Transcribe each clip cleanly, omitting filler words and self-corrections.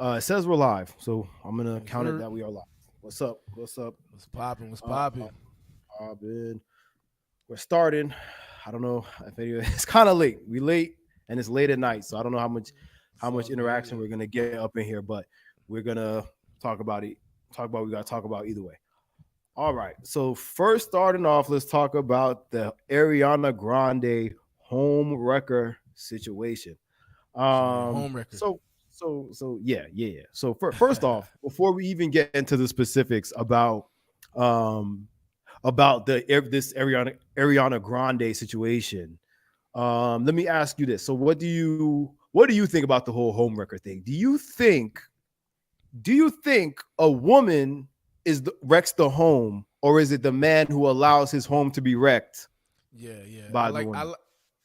It says we're live, so I'm gonna Yes, count it sir. that we are live. What's up? What's up? What's popping? What's Uh, popping? Been we're starting. I don't know if any, it's kind of late. We late and it's late at night, so I don't know It's how all much good. interaction Yeah. we're gonna get up in here, but we're gonna talk about it. Talk about what we gotta talk about either way. All right. So first, starting off, let's talk about the Ariana Grande home wrecker situation. Yeah. Um, Home record. so yeah. So first off, before we even get into the specifics um about this Ariana Grande situation, let me ask you this. So what do you think about the whole home wrecker thing? Do you think a woman wrecks the home, or is it the man who allows his home to be wrecked Yeah, yeah. I by the like I, woman? li-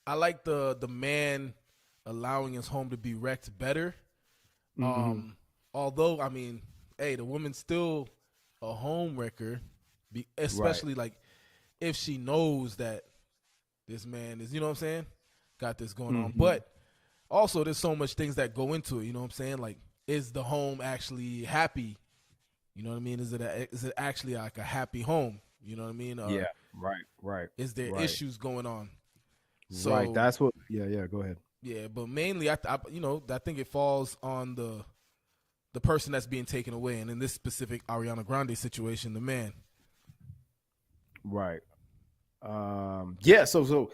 I like the man allowing his home to be wrecked better. Mm-hmm. Although I mean, hey, the woman's still a home wrecker, Right. especially like if she knows that this man is, what I'm saying, got this going on. Mm-hmm. But also, there's so much things that go into it. You know what I'm saying? Like, is the home actually happy? You know what I mean? Is it actually like a happy home? You know what I mean? Yeah. Or Right. Right. is there Right. issues going on? Right. So That's what. Yeah. Yeah. Go ahead. yeah, but mainly I think it falls on the person that's being taken away, and in this specific Ariana Grande situation, the man. Right. Yeah. So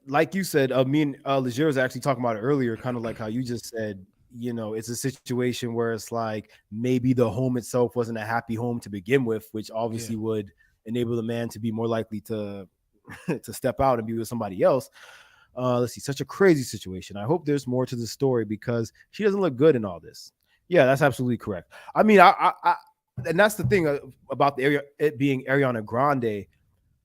like you said, me and Leger was actually talking about it earlier, kind of like how you just said. It's a situation where it's like maybe the home itself wasn't a happy home to begin with, which Yeah, obviously would enable the man to be more likely to to step out and be with somebody else. Let's see, such a crazy situation. I hope there's more to the story because she doesn't look good in all this. Yeah, that's absolutely correct. I mean, and that's the thing about the area it being Ariana Grande.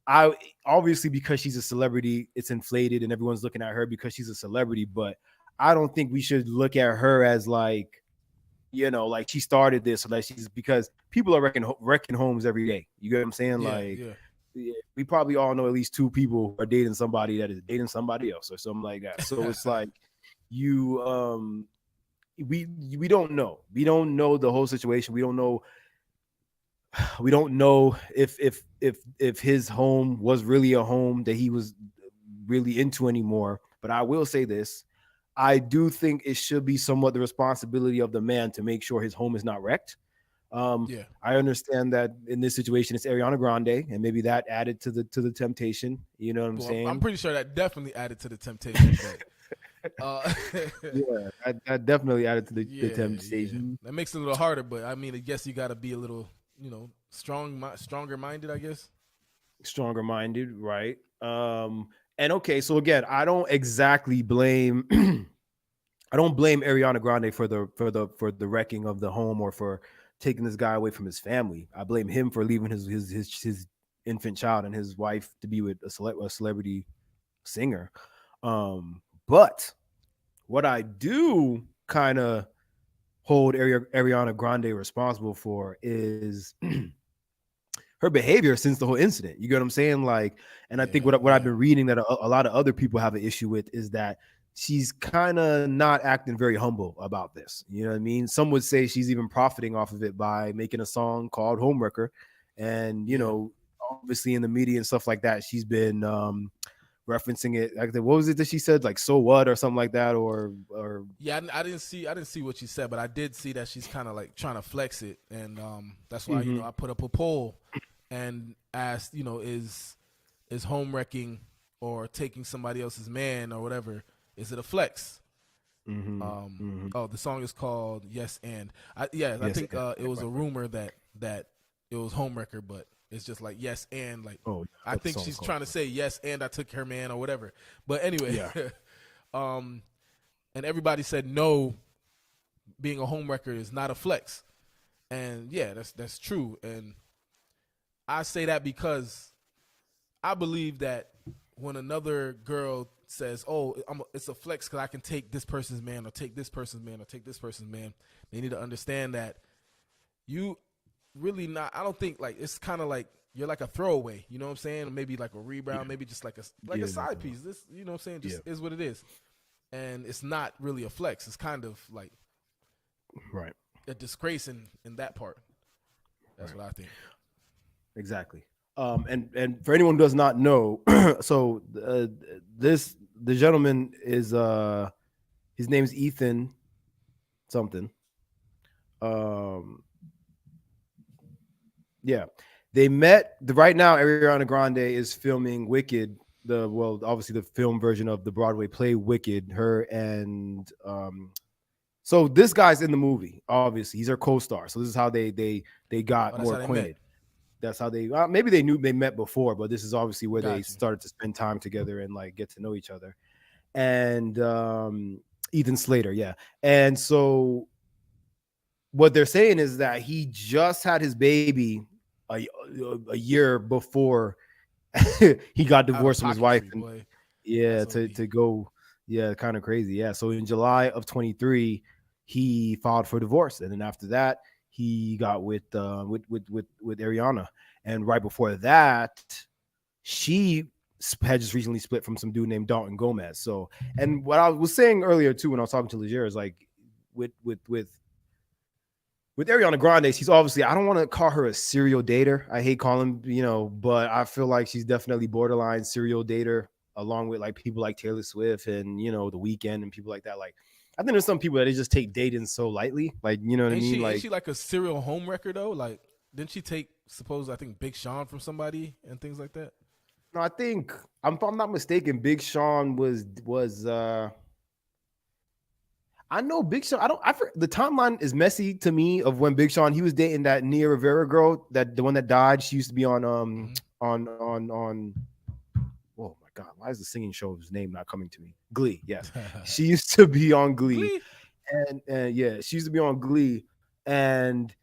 I obviously because she's a celebrity, it's inflated and everyone's looking at her because she's a celebrity. But I don't think we should look at her as like like she started this or like she's because people are wrecking homes every day. You get what I'm saying? yeah, Like yeah, yeah, we probably all know at least two people who are dating somebody that is dating somebody else or something like that. So it's like you we don't know. We don't know the whole situation. We don't know if his home was really a home that he was really into anymore. But I will say this. I do think it should be somewhat the responsibility of the man to make sure his home is not wrecked. yeah. I understand that in this situation it's Ariana Grande, and maybe that added to the temptation. You know what I'm Well, I'm saying? pretty sure that definitely added to the temptation, but uh, Yeah, that definitely added to the yeah, yeah, temptation. that makes it a little harder. But I mean, I guess you got to be a little, stronger minded. I guess. Stronger minded, right? And okay, so again, I don't exactly blame I don't blame Ariana Grande for the wrecking of the home or for taking this guy away from his family. I blame him for leaving his infant child and his wife to be with a celebrity singer. But what I do kind of hold Ariana Grande responsible for is her behavior since the whole incident. You get what I'm saying? Like, and I think Yeah, what I've yeah, been reading that a lot of other people have an issue with is that she's kind of not acting very humble about this. You know what I mean? Some would say she's even profiting off of it by making a song called Homewrecker. And, yeah. obviously in the media and stuff like that, she's been referencing it. Like, what was it that she said? Like, so what, or something like that, or Yeah, I didn't see what you said, but I did see that she's kind of like trying to flex it, and that's why mm-hmm, I put up a poll and asked, is home wrecking or taking somebody else's man or whatever, is it a flex? mm-hmm, mm-hmm. Oh, the song is called Yes and I Yes, think yeah, it was right, a right. rumor that it was Homewrecker, but it's just like yes and like Oh, yeah, I I thought the think song was she's called. trying to say yes and I took her man or whatever. But anyway, Yeah. um, and everybody said no, being a homewrecker is not a flex, and yeah, that's true, and I say that because I believe that when another girl says, "Oh, it's a flex because I can take this person's man or take this person's man or take this person's man," they need to understand that you really not. I don't think like it's kind of like you're like a throwaway. You know what I'm saying? Maybe like a rebound, Yeah. maybe just like a Yeah. side piece. This, you know what I'm saying? Yeah. Just is what it is, and it's not really a flex. It's kind of like Right. a disgrace in that part. That's Right. what I think. Exactly. And for anyone who does not know, so this the gentleman is his name's Ethan something. Um, yeah, they met. Right now, Ariana Grande is filming Wicked. Obviously the film version of the Broadway play Wicked. Her and so this guy's in the movie. Obviously, he's her co-star. So this is how they got Oh, that's more how they met. acquainted. That's how they maybe they knew they met before, but this is obviously where they Got you. started to spend time together and like get to know each other. And Ethan Slater, yeah. And so what they're saying is that he just had his baby a year before he got Out of divorced from his pocket wife, free, and boy. yeah, That's to OD. to go, yeah, kind of crazy, yeah. So in July of 23, he filed for divorce, and then after that, he got with Ariana, and right before that, she had just recently split from some dude named Dalton Gomez. So, and what I was saying earlier too when I was talking to Leger is like with Ariana Grande, she's obviously, I don't want to call her a serial dater. I hate calling, but I feel like she's definitely borderline serial dater, along with like people like Taylor Swift and The Weeknd and people like that. Like, I think there's some people that they just take dating so lightly. Like, you know what I Ain't mean? she ain't Like, she like a serial home wrecker though? Like, didn't she take I think Big Sean from somebody and things like that? no, I think if I'm not mistaken, Big Sean was I know Big Sean. The timeline is messy to me of when Big Sean he was dating that Nia Rivera girl, that the one that died. She used to be on Mm-hmm. on. Oh my God, why is the singing show's name not coming to me? Glee. Yes, she used to be on Glee, Glee. and yeah, she used to be on Glee, and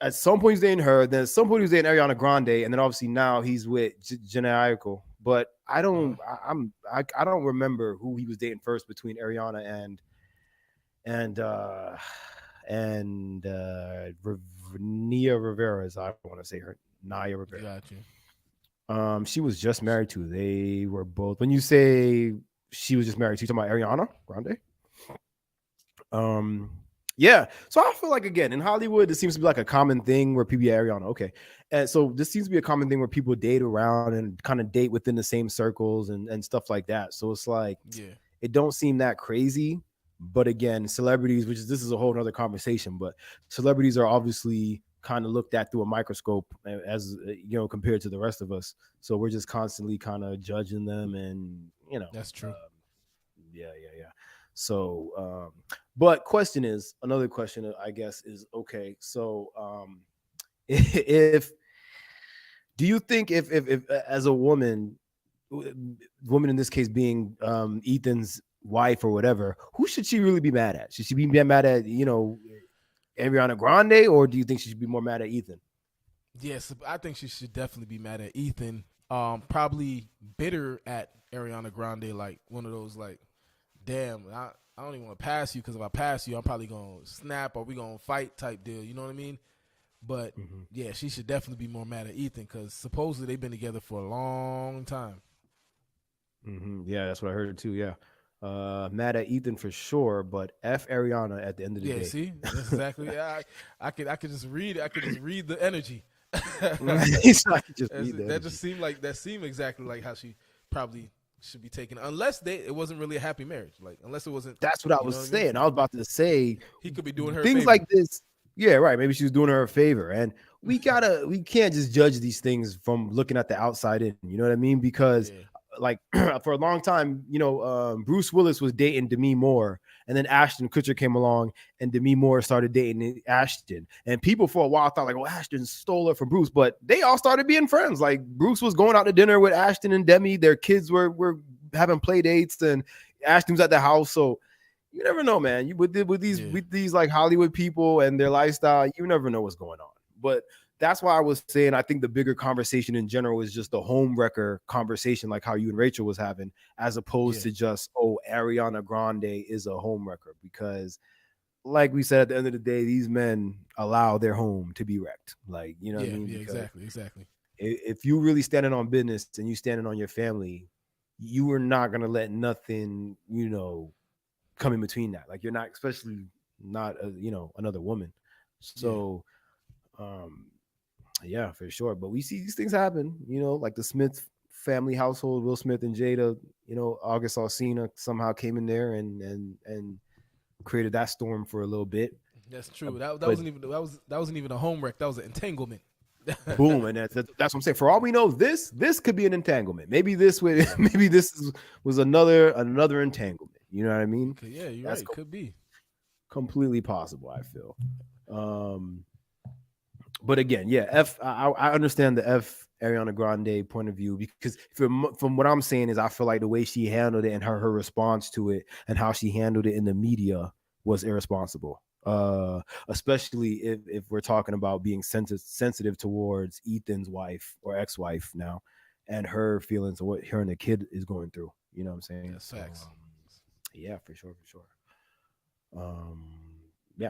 at some point he's dating her. Then at some point he was dating Ariana Grande, and then obviously now he's with Jhené Aiko. But I Uh-huh. don't, I don't remember who he was dating first between Ariana and uh and Nia Rivera, as I want to say her, Naya Rivera. Got you. She was just married to. They were both. When you say she was just married to, you talking about Ariana Grande? Um, yeah. So I feel like again in Hollywood, this seems to be like a common thing where people, yeah, Ariana, okay, and so this seems to be a common thing where people date around and kind of date within the same circles and stuff like that. So it's like Yeah. it don't seem that crazy. But again, celebrities, this is a whole other conversation, but celebrities are obviously kind of looked at through a microscope as compared to the rest of us. So we're just constantly kind of judging them, and That's true. yeah. So, but another question, I guess, is okay. So, if do you think if as a woman in this case being Ethan's wife or whatever, who should she really be mad at? Should she be mad at Ariana Grande, or do you think she should be more mad at Ethan? Yes, I think she should definitely be mad at Ethan. Probably bitter at Ariana Grande, like one of those like, damn, I don't even want to pass you because if I pass you, I'm probably gonna snap or we gonna fight type deal. You know what I mean? But Mm-hmm. yeah, she should definitely be more mad at Ethan because supposedly they've been together for a long time. Mm-hmm. Yeah, that's what I heard too. Yeah, mad at Ethan for sure, but F Ariana at the end of the Yeah, day. see, that's exactly. Yeah, I could just read. I could just read the energy. So I can just read the That just energy. seemed like exactly like how she probably should be taken, unless it wasn't really a happy marriage. Like unless it wasn't, That's what I you was know what I mean? saying. I was about to say He could be doing her a things favor. like this. Yeah, right. Maybe she was doing her a favor, and we can't just judge these things from looking at the outside in. You know what I mean? Because Yeah, like for a long time, Bruce Willis was dating Demi Moore, and then Ashton Kutcher came along, and Demi Moore started dating Ashton, and people for a while thought like, oh, Ashton stole her from Bruce, but they all started being friends. Like Bruce was going out to dinner with Ashton and Demi. Their kids were having play dates, and Ashton was at the house. So you never know, man. You yeah, with these like Hollywood people and their lifestyle, you never know what's going on. But that's why I was saying I think the bigger conversation in general is just the home wrecker conversation, like how you and Rachel was having, as opposed yeah, to just, oh, Ariana Grande is a home wrecker. Because like we said, at the end of the day, these men allow their home to be wrecked. Like, you know what I yeah, mean? yeah. Because Exactly, exactly. if you really standing on business and you standing on your family, you are not gonna let nothing, come in between that. Like you're not, especially not another woman. So yeah, for sure. But we see these things happen, like the Smith family household, Will Smith and Jada. August Alsina somehow came in there and created that storm for a little bit. That's true. That But wasn't even that wasn't even a home wreck. That was an entanglement. boom, and that's what I'm saying. For all we know, this could be an entanglement. Maybe this was another entanglement. You know what I mean? Yeah, you're right. Could be completely possible. I feel. But again, yeah, I understand the Ariana Grande point of view, because from what I'm saying is I feel like the way she handled it and her response to it and how she handled it in the media was irresponsible. Especially if we're talking about being sensitive towards Ethan's wife or ex-wife now, and her feelings of what her and the kid is going through. You know what I'm saying? That's facts. Yeah, for sure. Yeah.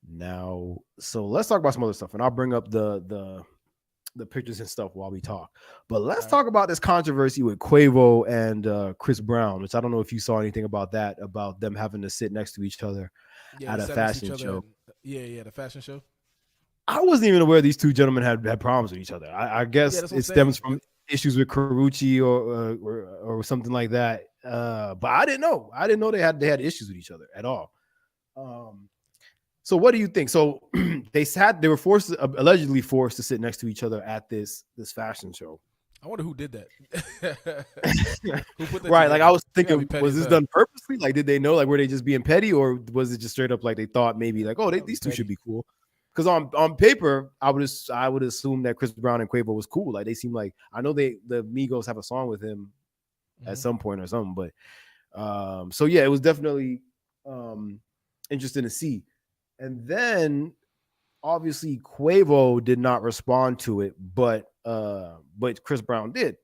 Now, so let's talk about some other stuff, and I'll bring up the pictures and stuff while we talk. But let's talk about this controversy with QUAVO and Chris Brown, which I don't know if you saw anything about that, about them having to sit next to each other at a fashion show. The fashion show. I wasn't even aware these two gentlemen had problems with each other. I guess it stems from issues with Carucci or something like that. But I didn't know. They had issues with each other at all. So what do you think? So they were allegedly forced to sit next to each other at this fashion show. I wonder who did that. Who put that right, together? Like I was thinking, was this done purposely? Like, did they know? Like, were they just being petty, or was it just straight up like they thought maybe like, oh, these two should be cool? Because on paper, I would assume that Chris Brown and QUAVO was cool. Like they seem like, I know the Migos have a song with him at some point or something, but so yeah, it was definitely interesting to see. And then obviously QUAVO did not respond to it, but Chris Brown did.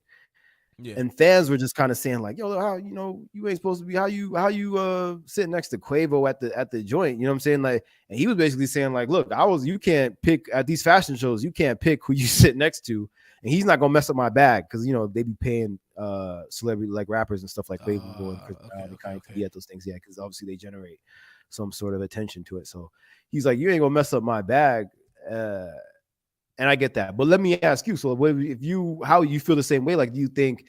Yeah. And fans were just kind of saying like, yo, how you ain't supposed to be, how you sitting next to QUAVO at the joint, you know what I'm saying? Like, and he was basically saying like, look, you can't pick at these fashion shows, you can't pick who you sit next to, and he's not gonna mess up my bag, because they be paying celebrity like rappers and stuff like QUAVO and Chris Brown to kind of be at those things, because obviously they generate some sort of attention to it. So he's like, you ain't gonna mess up my bag, and I get that. But let me ask you, so how you feel the same way? Like, do you think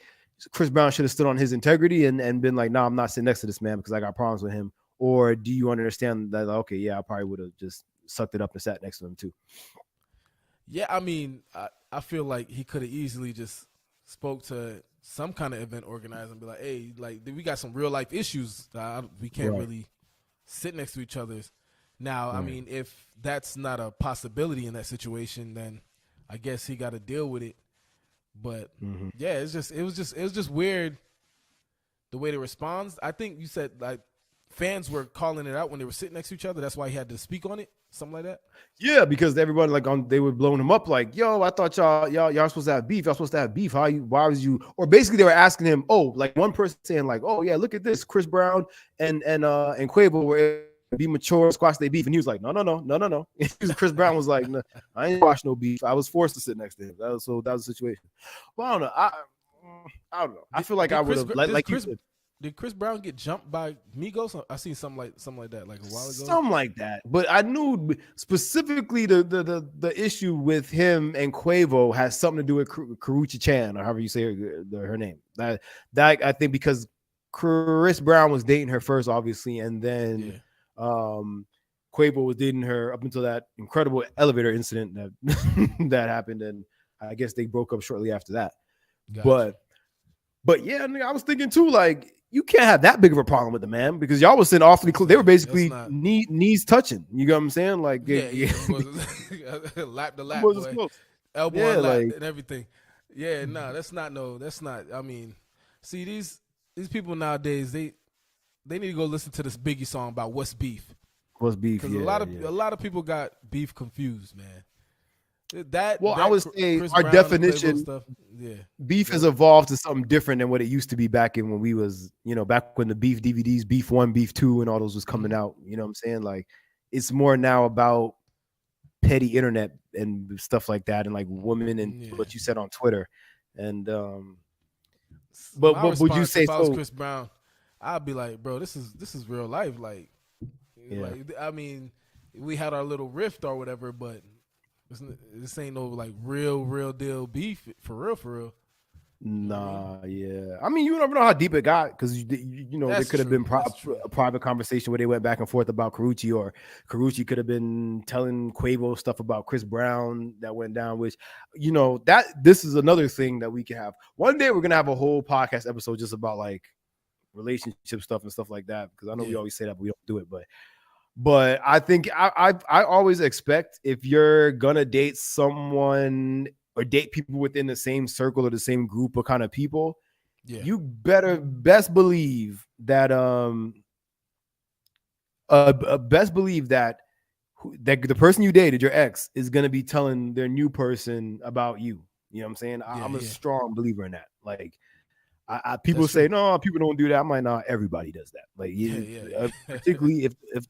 Chris Brown should have stood on his integrity and been like, no, I'm not sitting next to this man because I got problems with him? Or do you understand that, okay, yeah, I probably would have just sucked it up and sat next to him too? Yeah, I mean, I feel like he could have easily just spoke to some kind of event organizer and be like, hey, like, we got some real life issues. We can't really sit next to each other. Now, I mean, if that's not a possibility in that situation, then I guess he got to deal with it. But yeah, it was just weird the way they responds. I think you said like fans were calling it out when they were sitting next to each other. That's why he had to speak on it, something like that. Yeah, because everybody they were blowing him up like, yo, I thought y'all supposed to have beef. Y'all supposed to have beef. Why was you? Or basically they were asking him, like one person saying like, oh yeah, look at this, Chris Brown and QUAVO were be mature, squash their beef, and he was like, no. Chris Brown was like, no, I ain't squash no beef. I was forced to sit next to him. That was the situation. Well, I don't know. I don't know. I feel like I would have like you said. Did Chris Brown get jumped by Migos? I seen something like that like a while ago. Something like that. But I knew specifically the issue with him and QUAVO has something to do with Karrueche Chan, or however you say her name. That I think because Chris Brown was dating her first, obviously, and then QUAVO was dating her up until that incredible elevator incident that happened, and I guess they broke up shortly after that. Gotcha. But yeah, I was thinking too, like, you can't have that big of a problem with the man, because y'all was sitting awfully close. They were basically knees touching. You know what I'm saying? Like, lap to lap, boy. Elbow and lap and everything. Yeah, no, that's not. I mean, see, these people nowadays, they need to go listen to this Biggie song about what's beef. What's beef? Because a lot of people got beef confused, man. I would say our definition, stuff, beef has evolved to something different than what it used to be back in when we was, back when the beef DVDs, Beef 1, Beef 2, and all those was coming out. You know what I'm saying? Like, it's more now about petty internet and stuff like that, and like women and what you said on Twitter. And but would you say, if I was Chris Brown, I'd be like, bro, this is real life. Like, Yeah. Like, I mean, we had our little rift or whatever, but this ain't no like real deal beef for real, for real. You know what I mean? Nah, yeah. I mean, you never know how deep it got because you know there That's could have been true. That's true. a private conversation where they went back and forth about Carucci, or Carucci could have been telling Quavo stuff about Chris Brown that went down. Which, you know, that this is another thing that we can have one day. We're gonna have a whole podcast episode just about like relationship stuff and stuff like that because I know we Yeah. always say that, but we don't do it. But I think I always expect if you're gonna date someone or date people within the same circle or the same group of kind of people, Yeah. you better best believe that best believe that that the person you dated, your ex, is gonna be telling their new person about you. You know what I'm saying? Yeah, I'm a yeah. strong believer in that. Like people That's say, true. no, people don't do that. I might not. Everybody does that. Like, Yeah. particularly if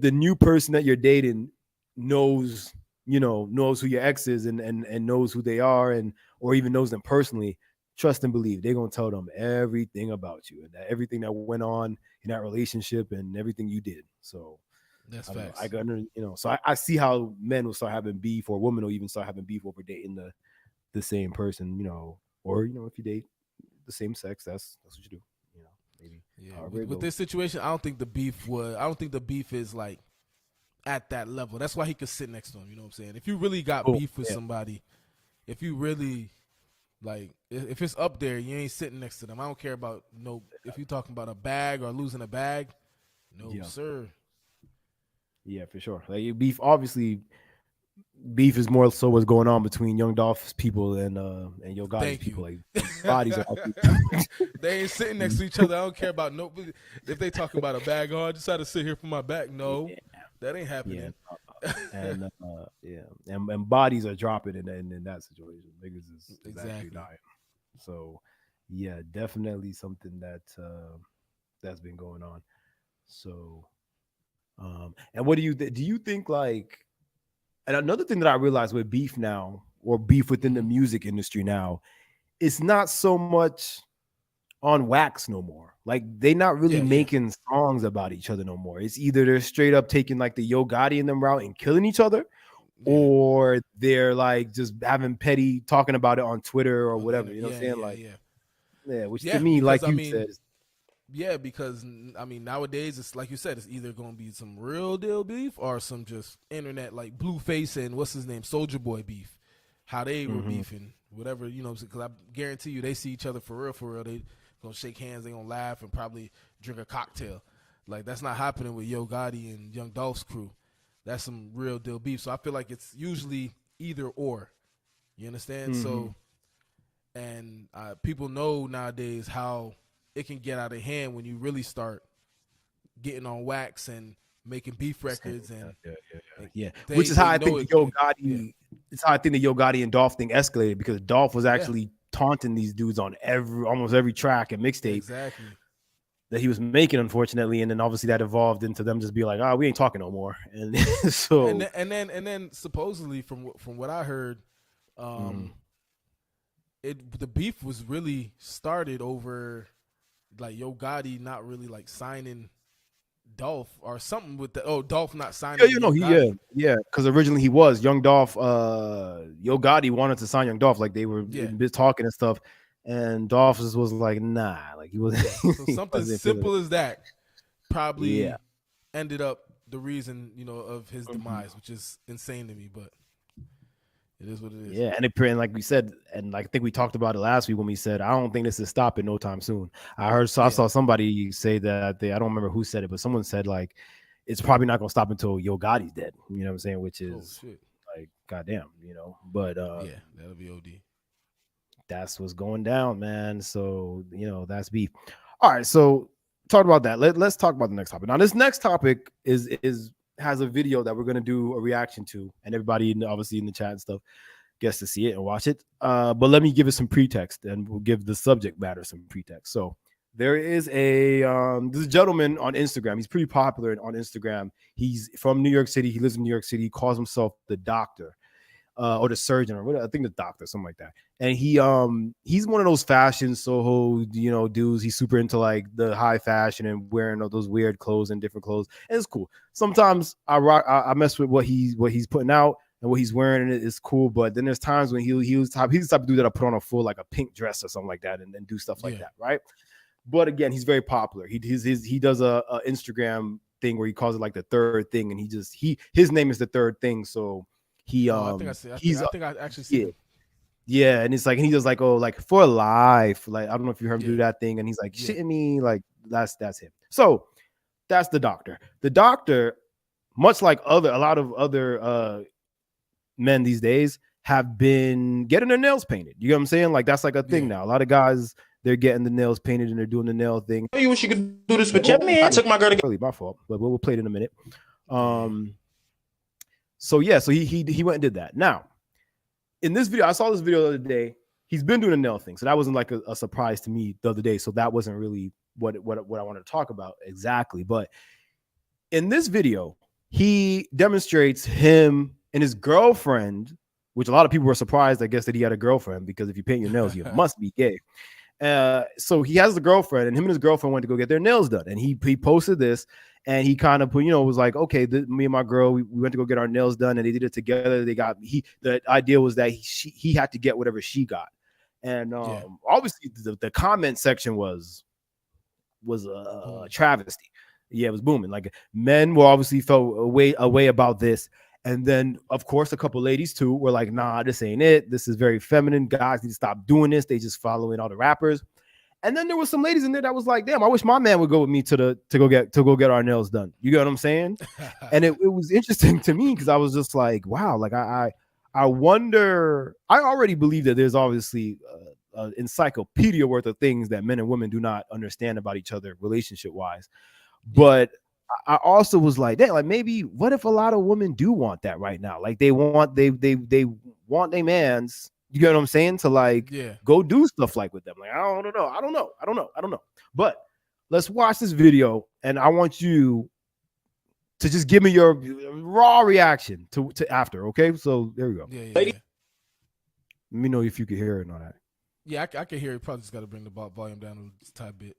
the new person that you're dating knows, you know, knows who your ex is and knows who they are and or even knows them personally, trust and believe they're gonna tell them everything about you and that everything that went on in that relationship and everything you did. So That's I don't know. facts. You know, so I see how men will start having beef or women will even start having beef over dating the same person, you know, or you know, if you date the same sex, that's what you do. You know, maybe. Yeah. However it With goes. this situation, I don't think the beef is like at that level. That's why he could sit next to him. You know what I'm saying? If you really got Cool. beef with Yeah. somebody, if you really like, if it's up there, you ain't sitting next to them. I don't care about if you're talking about a bag or losing a bag. No, Yeah. sir. Yeah, for sure. Like beef, obviously, beef is more so what's going on between Young Dolph's people and Yo Gotti's Thank people. you. Like bodies are actually They ain't sitting next to each other. I don't care about if they talking about a bag. Oh, I just had to sit here for my back. No, that ain't happening. and and bodies are dropping in that situation. Niggas is actually Exactly. dying. So yeah, definitely something that that's been going on. So and what do you think like and another thing that I realized with beef now or beef within the Mhm. music industry now, it's not so much on wax no more. Like they not really Yeah. making songs about each other no more. It's either they're straight up taking like the Yo Gotti and them route and killing each other, Yeah. or they're like just having petty talking about it on Twitter or On the whatever. You know what I'm saying? Yeah. Like, Yeah. yeah, which to Yeah. me, Because like I you mean, said, yeah, because I mean nowadays it's like you said, it's either gonna be some real deal beef or some just internet like Blueface and what's his name, Soldier Boy beef. How they were beefing, whatever, you know, because I guarantee you they see each other for real. They gonna shake hands, they gonna laugh and probably drink a cocktail. Like that's not happening with Yo Gotti and Young Dolph's crew. That's some real deal beef. So I feel like it's usually either or. You understand? So and people know nowadays how it can get out of hand when you really start getting on wax and making beef records and yeah. they Which is how I know think the it Yo could. Yeah. Gotti. It's how I think the Yo Gotti and Dolph thing escalated because Dolph was Yeah. actually taunting these dudes on almost every track and mixtape Exactly. that he was making, unfortunately, and then obviously that evolved into them just be like, "Oh, we ain't talking no more." And so, And then supposedly from what I heard, the beef was really started over like Yo Gotti not really like signing Dolph or something with Dolph not signing Yo Gotti. because originally he was Young Dolph. Yo Gotti wanted to sign Young Dolph, like they were Yeah. talking and stuff, and Dolph was like, "Nah," like he wasn't. So he something wasn't feeling simple as that probably Yeah. ended up the reason, of his demise, which is insane to me, but it is what it is. Yeah, and like we said, and like I think we talked about it last week when we said, I don't think this is stopping no time soon. I saw somebody say that I don't remember who said it, but someone said like it's probably not gonna stop until Yo Gotti's dead. You know what I'm saying? Which is like goddamn, But Yeah, that'll be OD. that's what's going down, man. So that's beef. All right, so talk about that. Let's talk about the next topic. Now, this next topic has a video that we're gonna do a reaction to, and everybody obviously in the chat and stuff gets to see it and watch it. But let me give it some pretext, and we'll give the subject matter some pretext. So there is this gentleman on Instagram. He's pretty popular on Instagram. He's from New York City. He lives in New York City. He calls himself the Doctor. or the surgeon or what, I think the doctor, something like that. And he's one of those fashion Soho, dudes. He's super into like the high fashion and wearing all those weird clothes and different clothes. And it's cool. Sometimes I mess with what he's putting out and what he's wearing, and it's cool. But then there's times when he's the type of dude that I put on a full like a pink dress or something like that, and then do stuff like that, right? But again, he's very popular. He does a Instagram thing where he calls it like the third thing, and his name is the third thing. So he I think I actually see him. Yeah, and it's like, and he does like, oh, like for life, like I don't know if you heard him do that thing, and he's like shitting me, like that's him. So that's the doctor. The doctor, much like a lot of other men these days, have been getting their nails painted. You know what I'm saying? Like that's like a thing now. A lot of guys, they're getting the nails painted and they're doing the nail thing. You wish you could do this with your man. I took my girl to really my fault, but we'll play it in a minute. So he went and did that. Now, in this video, I saw this video the other day. He's been doing a nail thing, so that wasn't like a surprise to me the other day. So that wasn't really what I wanted to talk about exactly. But in this video, he demonstrates him and his girlfriend, which a lot of people were surprised, I guess, that he had a girlfriend, because if you paint your nails, you must be gay. So he has the girlfriend, and him and his girlfriend went to go get their nails done, and he posted this, and he kind of put, was like, okay, me and my girl, we went to go get our nails done, and they did it together. The idea was that he had to get whatever she got, and obviously the comment section was a travesty. Yeah, it was booming. Like, men were obviously felt a way about this. And then, of course, a couple ladies, too, were like, nah, this ain't it. This is very feminine. Guys need to stop doing this. They just following all the rappers. And then there was some ladies in there that was like, damn, I wish my man would go with me to go get our nails done. You get what I'm saying? And it was interesting to me, because I was just like, wow, like I wonder. I already believe that there's obviously an encyclopedia worth of things that men and women do not understand about each other relationship-wise. But I also was like, damn, like maybe what if a lot of women do want that right now? Like they want their mans, you get what I'm saying, to like go do stuff like with them. Like, I don't know. But let's watch this video, and I want you to just give me your raw reaction to after, okay? So there we go. Yeah. Let me know if you can hear it or not. Yeah, I can hear it. Probably just got to bring the volume down a tad bit.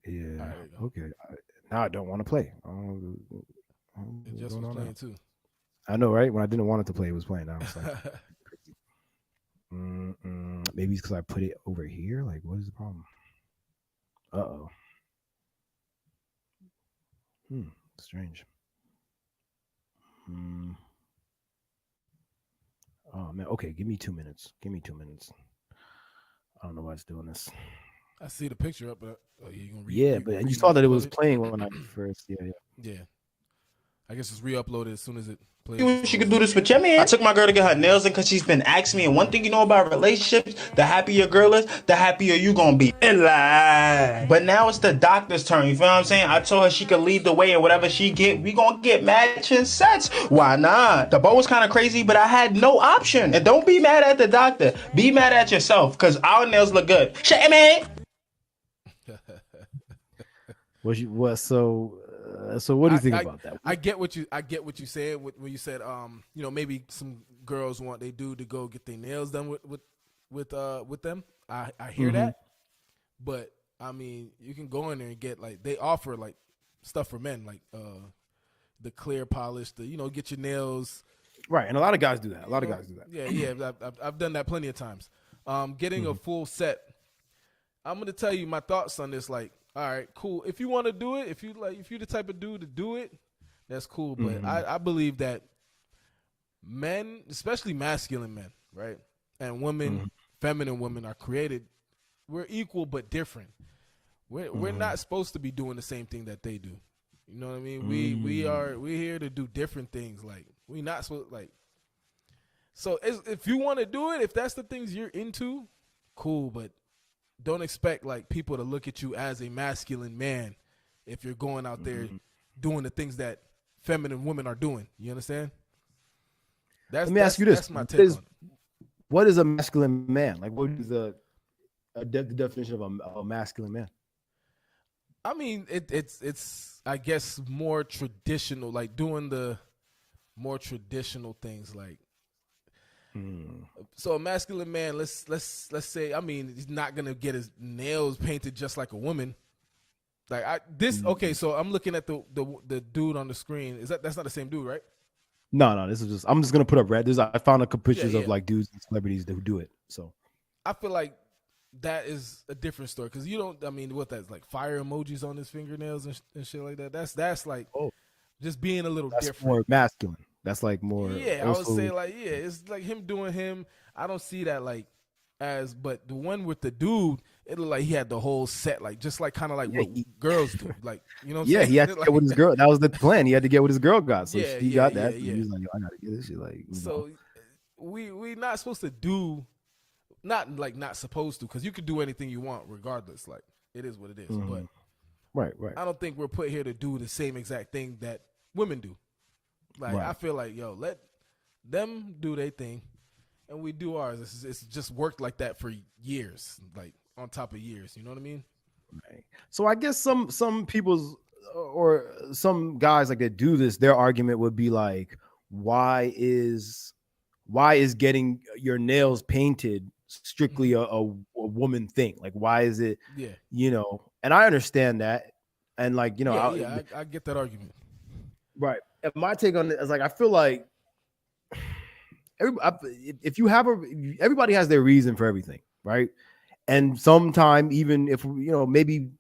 Yeah. Right, okay. Now I don't want to play. It just was playing too. I know, right? When I didn't want it to play, it was playing. Now it's like, maybe it's because I put it over here. Like, what is the problem? Uh-oh. Strange. Oh, man. Okay, give me 2 minutes. I don't know why it's doing this. I see the picture up, but but you saw that it was playing when I first. Yeah. I guess it's re-uploaded as soon as it plays. You wish you could do this with your man. I took my girl to get her nails done because she's been asking me. And one thing you know about relationships, the happier your girl is, the happier you gonna be. But now it's the doctor's turn. You feel what I'm saying? I told her she could lead the way, and whatever she get, we gonna get matching sets. Why not? The bow was kind of crazy, but I had no option. And don't be mad at the doctor. Be mad at yourself, because our nails look good. Shit, man. So what do you think about that? I get what you said when you said maybe some girls want they do to go get their nails done with them. I hear that, but I mean, you can go in there and get, like, they offer like stuff for men, like the clear polish, get your nails right, and a lot of guys do that. Yeah, I've done that plenty of times. Getting a full set. I'm gonna tell you my thoughts on this. Like, all right, cool. If you want to do it, if you're the type of dude to do it, that's cool. But I believe that men, especially masculine men, right, and women, feminine women, are created. We're equal but different. We're not supposed to be doing the same thing that they do. You know what I mean? We're here to do different things. Like, we not supposed, like. So if you want to do it, if that's the things you're into, cool. But don't expect, like, people to look at you as a masculine man if you're going out there doing the things that feminine women are doing. You understand? Let me ask you this: that's my take on it. What is a masculine man? Like, what is the definition of a masculine man? I mean, it's I guess more traditional, like doing the more traditional things. Like, So a masculine man, let's say, I mean, he's not gonna get his nails painted just like a woman. Like okay, so I'm looking at the dude on the screen. That's not the same dude, right? No, this is just, I'm just gonna put up red. I found a couple pictures of like dudes and celebrities who do it. So I feel like that is a different story because you don't. I mean, what that's like fire emojis on his fingernails and shit like that. That's like just being a little different. More masculine. That's like more. Yeah, I would say like it's like him doing him. I don't see that like as, but the one with the dude, it looked like he had the whole set, like just like kind of like what girls do, like you know. What I'm saying? He had to get with his girl. That was the plan. He had to get what his girl got, so he got that. Yeah. He was like, I gotta get this shit. Like, so we not supposed to do, not supposed to, because you could do anything you want regardless. Like it is what it is. But right. I don't think we're put here to do the same exact thing that women do. Like I feel like let them do their thing, and we do ours. It's just worked like that for years, like on top of years. You know what I mean? Right. So I guess some people's or some guys like that do this. Their argument would be like, why is getting your nails painted strictly a woman thing? Like, why is it? Yeah. And I understand that, and like I get that argument. Right. And my take on it is like, I feel like if you have everybody has their reason for everything, right? And sometimes even if maybe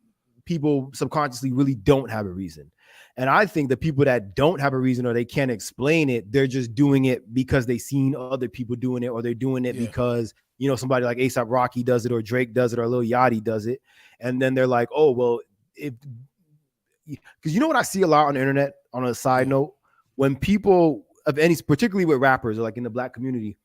people subconsciously really don't have a reason. And I think the people that don't have a reason or they can't explain it, they're just doing it because they've seen other people doing it, or they're doing it because somebody like A$AP Rocky does it, or Drake does it, or Lil Yachty does it, and then they're like, oh well, because what I see a lot on the internet, on a side note, when people of any, particularly with rappers or like in the black community,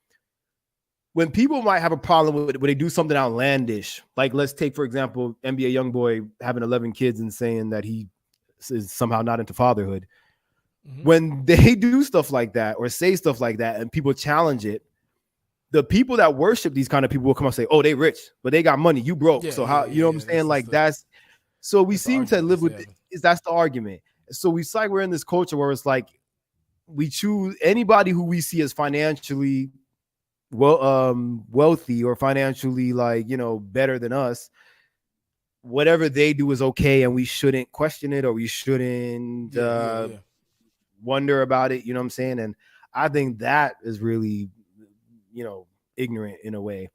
when people might have a problem with it, when they do something outlandish, like let's take, for example, NBA YoungBoy having 11 kids and saying that he is somehow not into fatherhood. When they do stuff like that or say stuff like that and people challenge it, the people that worship these kind of people will come and say, oh, they rich, but they got money, you broke. So how, you know what I'm saying? Like so we seem to live with that's the argument. So we like we're in this culture where it's like we choose anybody who we see as financially wealthy or financially better than us. Whatever they do is okay, and we shouldn't question it, or we shouldn't wonder about it. You know what I'm saying? And I think that is really ignorant in a way.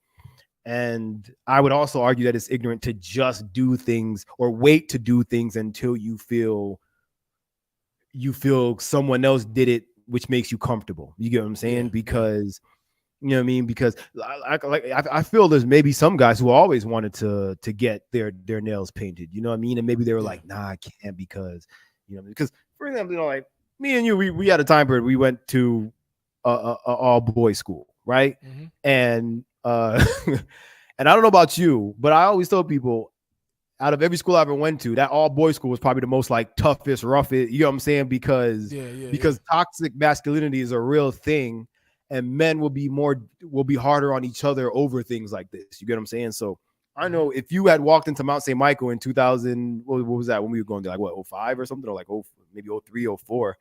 And I would also argue that it's ignorant to just do things or wait to do things until you feel someone else did it, which makes you comfortable. You get what I'm saying? Because you know what I mean? Because I feel there's maybe some guys who always wanted to get their nails painted. You know what I mean? And maybe they were like, nah, I can't because because for example, like me and you, we had a time period we went to a all boys school, right? And and I don't know about you, but I always tell people, out of every school I ever went to, that all boys school was probably the most like toughest, roughest. You know what I'm saying? Because toxic masculinity is a real thing, and men will be harder on each other over things like this. You get what I'm saying? So I know if you had walked into Mount St. Michael in 2000, what was that when we were going to like what 05 or something, or like maybe 03, 04.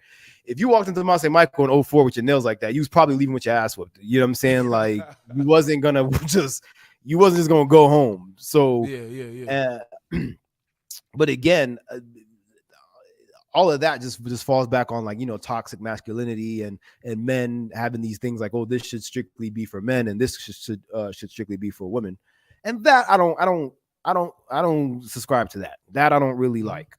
If you walked into Mount St. Michael in 04 with your nails like that, you was probably leaving with your ass whooped. You know what I'm saying? Like you wasn't just gonna go home. So but again, all of that just falls back on like toxic masculinity and men having these things like, oh, this should strictly be for men and this should strictly be for women. And that I don't subscribe to that. That I don't really like.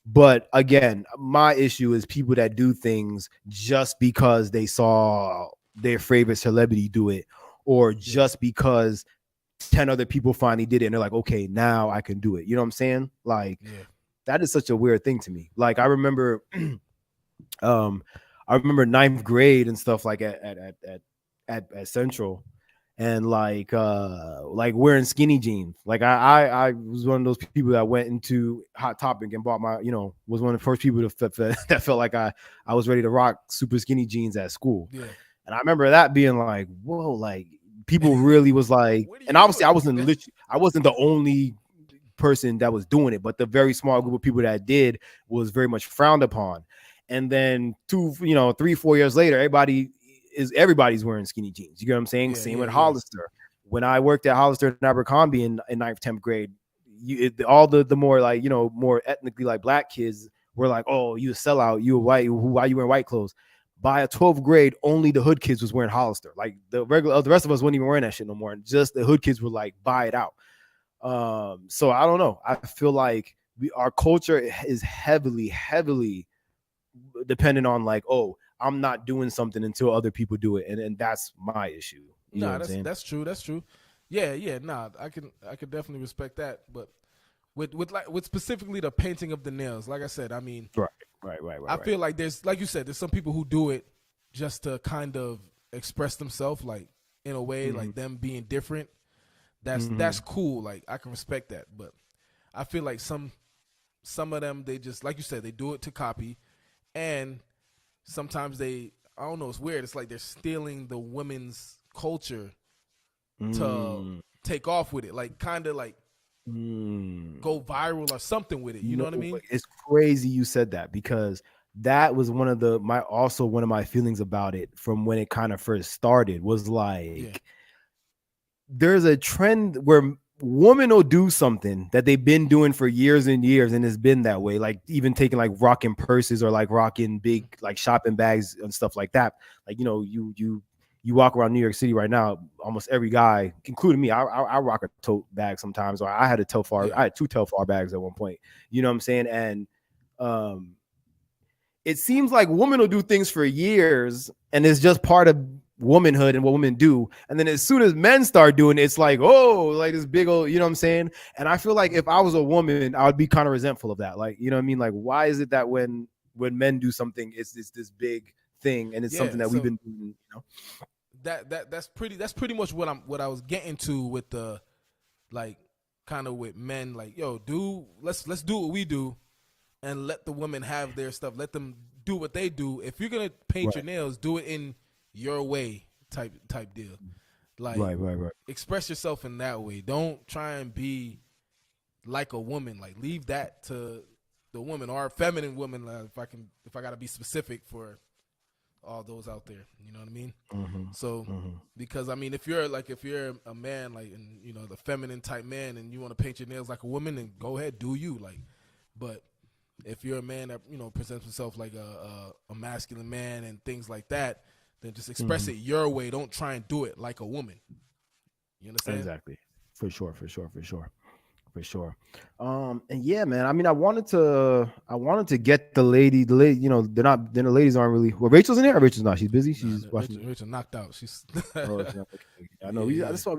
But again, my issue is people that do things just because they saw their favorite celebrity do it, or just because 10 other people finally did it and they're like, okay, now I can do it. You know what I'm saying? Like that is such a weird thing to me. Like I remember ninth grade and stuff like at Central, and like wearing skinny jeans. Like I was one of those people that went into Hot Topic and bought my, was one of the first people that felt like I was ready to rock super skinny jeans at school. And I remember that being like, whoa, like people really was like, and obviously I wasn't the only person that was doing it, but the very small group of people that did was very much frowned upon. And then 3-4 years later, everybody is everybody's wearing skinny jeans. You get what I'm saying? Same with Hollister. When I worked at Hollister and Abercrombie in 9th, 10th grade, all the more like, you know, more ethnically like black kids were like, oh, you a sellout, you a white, why you wearing white clothes? By 12th grade, only the hood kids was wearing Hollister. Like the rest of us weren't even wearing that shit no more. And just the hood kids were like, buy it out. So I don't know. I feel like our culture is heavily dependent on like, oh, I'm not doing something until other people do it, and that's my issue. No, that's true. That's true. Yeah. Nah, I could definitely respect that. But with specifically the painting of the nails, like I said, I mean, right. I feel like there's, like you said, there's some people who do it just to kind of express themselves, like in a way, like them being different. That's cool. Like I can respect that. But I feel like some of them, they just, like you said, they do it to copy, and sometimes I don't know, it's weird. It's like they're stealing the women's culture to take off with it, like kind of like go viral or something with it. You know what I mean? It's crazy you said that, because that was one of my feelings about it from when it kind of first started, was like, there's a trend where women will do something that they've been doing for years and years, and it's been that way, like even taking like rocking purses or like rocking big like shopping bags and stuff like that. Like, you know, you walk around New York City right now, almost every guy, including me, I rock a tote bag sometimes, or I had a I had 2 Telfar bags at one point. You know what I'm saying? And it seems like women will do things for years, and it's just part of womanhood and what women do. And then as soon as men start doing it, it's like, oh, like this big old, you know what I'm saying? And I feel like if I was a woman, I would be kind of resentful of that. Like, you know what I mean? Like, why is it that when men do something, it's this big thing, and it's something that we've been doing, you know? That's pretty much what I was getting to with the, like, kind of with men, like, yo, let's do what we do and let the women have their stuff. Let them do what they do. If you're gonna paint your nails, do it in your way, type deal. Like, right. Express yourself in that way. Don't try and be like a woman. Like, leave that to the woman, or a feminine woman. If I gotta be specific for all those out there, you know what I mean? So because I mean, if you're a man, like, and you know, the feminine type man, and you want to paint your nails like a woman, then go ahead, do you. Like, but if you're a man that, you know, presents himself like a masculine man and things like that, then just express it your way. Don't try and do it like a woman. You understand? Exactly. For sure. And yeah, man, I mean, I wanted to get the lady, you know, the ladies aren't really, well, Rachel's in there, or Rachel's not, she's busy, she's watching. Rachel knocked out. She's I know. That's why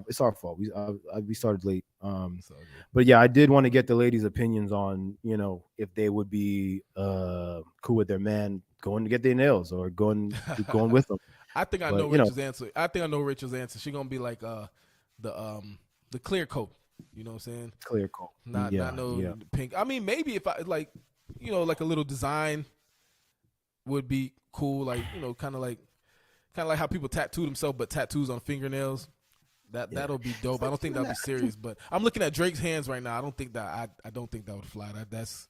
it's our fault. We started late. But yeah, I did want to get the ladies' opinions on, you know, if they would be cool with their man going to get their nails or going with them. I think I know Rachel's answer. I think I know Rachel's answer. She's gonna be like the clear coat. You know what I'm saying? Clear coat. Not pink. I mean, maybe if I, like, you know, like a little design would be cool. Like, you know, kind of like how people tattoo themselves, but tattoos on fingernails. That'll be dope. I don't think that'll be serious, but I'm looking at Drake's hands right now. I don't think that would fly. That's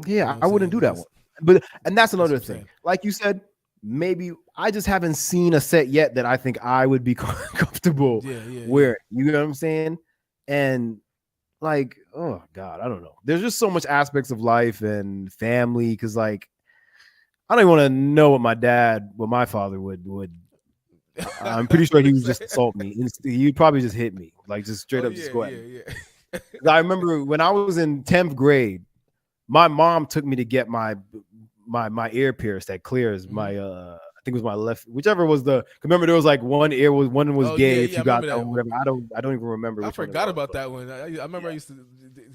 yeah. You know I wouldn't do that one. And that's another thing. Like you said, maybe I just haven't seen a set yet that I think I would be comfortable wearing. You know what I'm saying? And like, oh God, I don't know. There's just so much aspects of life and family, because like, I don't even want to know what my father would. I'm pretty sure he would just assault me. He'd probably just hit me, like just straight up. Just go ahead. I remember when I was in 10th grade, my mom took me to get my ear pierced that clears my I think it was my left, whichever was remember there was like one was gay if you got that one, whatever. I don't even remember. I forgot about that one. I remember I used to.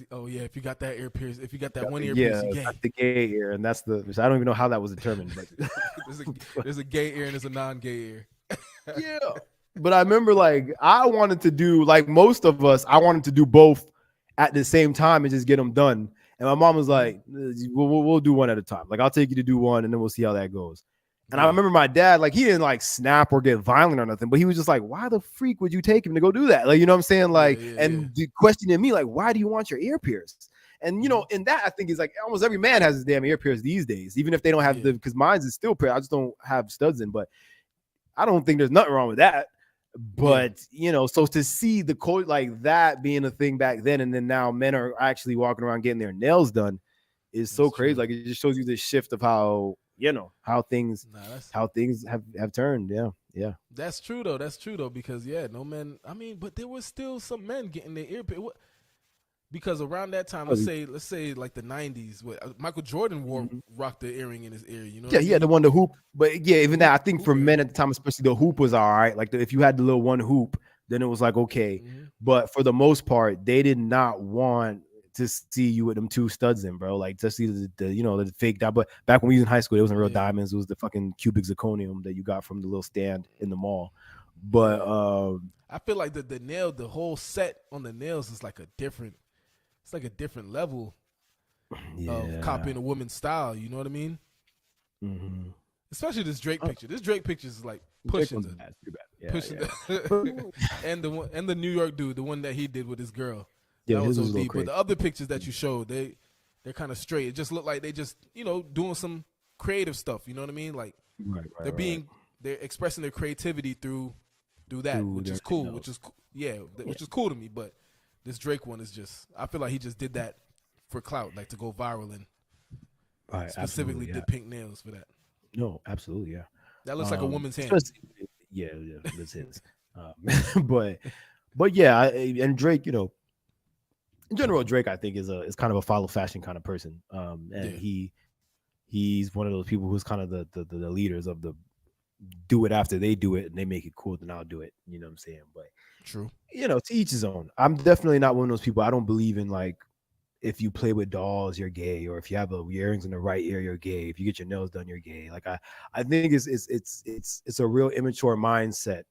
Oh yeah, if you got that ear pierce, if you got that one ear pierce, you're gay. That's the gay ear, and that's I don't even know how that was determined. But there's a gay ear and there's a non-gay ear. Yeah, but I remember like I wanted to do, like most of us, I wanted to do both at the same time and just get them done. And my mom was like, "We'll do one at a time. Like I'll take you to do one, and then we'll see how that goes." And I remember my dad, like, he didn't like snap or get violent or nothing, but he was just like, why the freak would you take him to go do that? Like, you know what I'm saying? Like, and questioning me, like, why do you want your ear pierced? And, you know, in that, I think is like almost every man has his damn ear pierced these days, even if they don't have because mine's is still pierced. I just don't have studs in, but I don't think there's nothing wrong with that. But, you know, so to see the code like that being a thing back then, and then now men are actually walking around getting their nails done is so crazy. Like, it just shows you the shift of how, you know, how things have turned. Yeah. That's true though, because no men. I mean, but there was still some men getting their ear pierced. Because around that time, let's say like the 90s, Michael Jordan rocked the earring in his ear, you know? Yeah, he had the one, the hoop. But yeah, even that, I think for men at the time, especially the hoop was all right. Like if you had the little one hoop, then it was like, okay. But for the most part, they did not want to see you with them two studs in, bro. Like to see the you know, the fake diamond. But back when we was in high school, it wasn't real diamonds. It was the fucking cubic zirconium that you got from the little stand in the mall. But I feel like the whole set on the nails is like a different level of copying a woman's style. You know what I mean? Especially this Drake picture. This Drake picture is like pushing and the New York dude, the one that he did with his girl. Yeah, that was OD. But the other pictures that you showed, they're kind of straight. It just looked like they just, you know, doing some creative stuff. You know what I mean? Like they're expressing their creativity through that, which is cool. Which is cool to me. But this Drake one is just, I feel like he just did that for clout, like to go viral and specifically did pink nails for that. No, absolutely, yeah. That looks like a woman's hand. Yeah, that's his. But yeah, and Drake, you know, in general, Drake I think is kind of a follow fashion kind of person, and he's one of those people who's kind of the leaders of the do it after they do it and they make it cool, then I'll do it. You know what I'm saying? But true. You know, to each his own. I'm definitely not one of those people. I don't believe in like if you play with dolls, you're gay, or if you have earrings in the right ear, you're gay. If you get your nails done, you're gay. Like I think it's a real immature mindset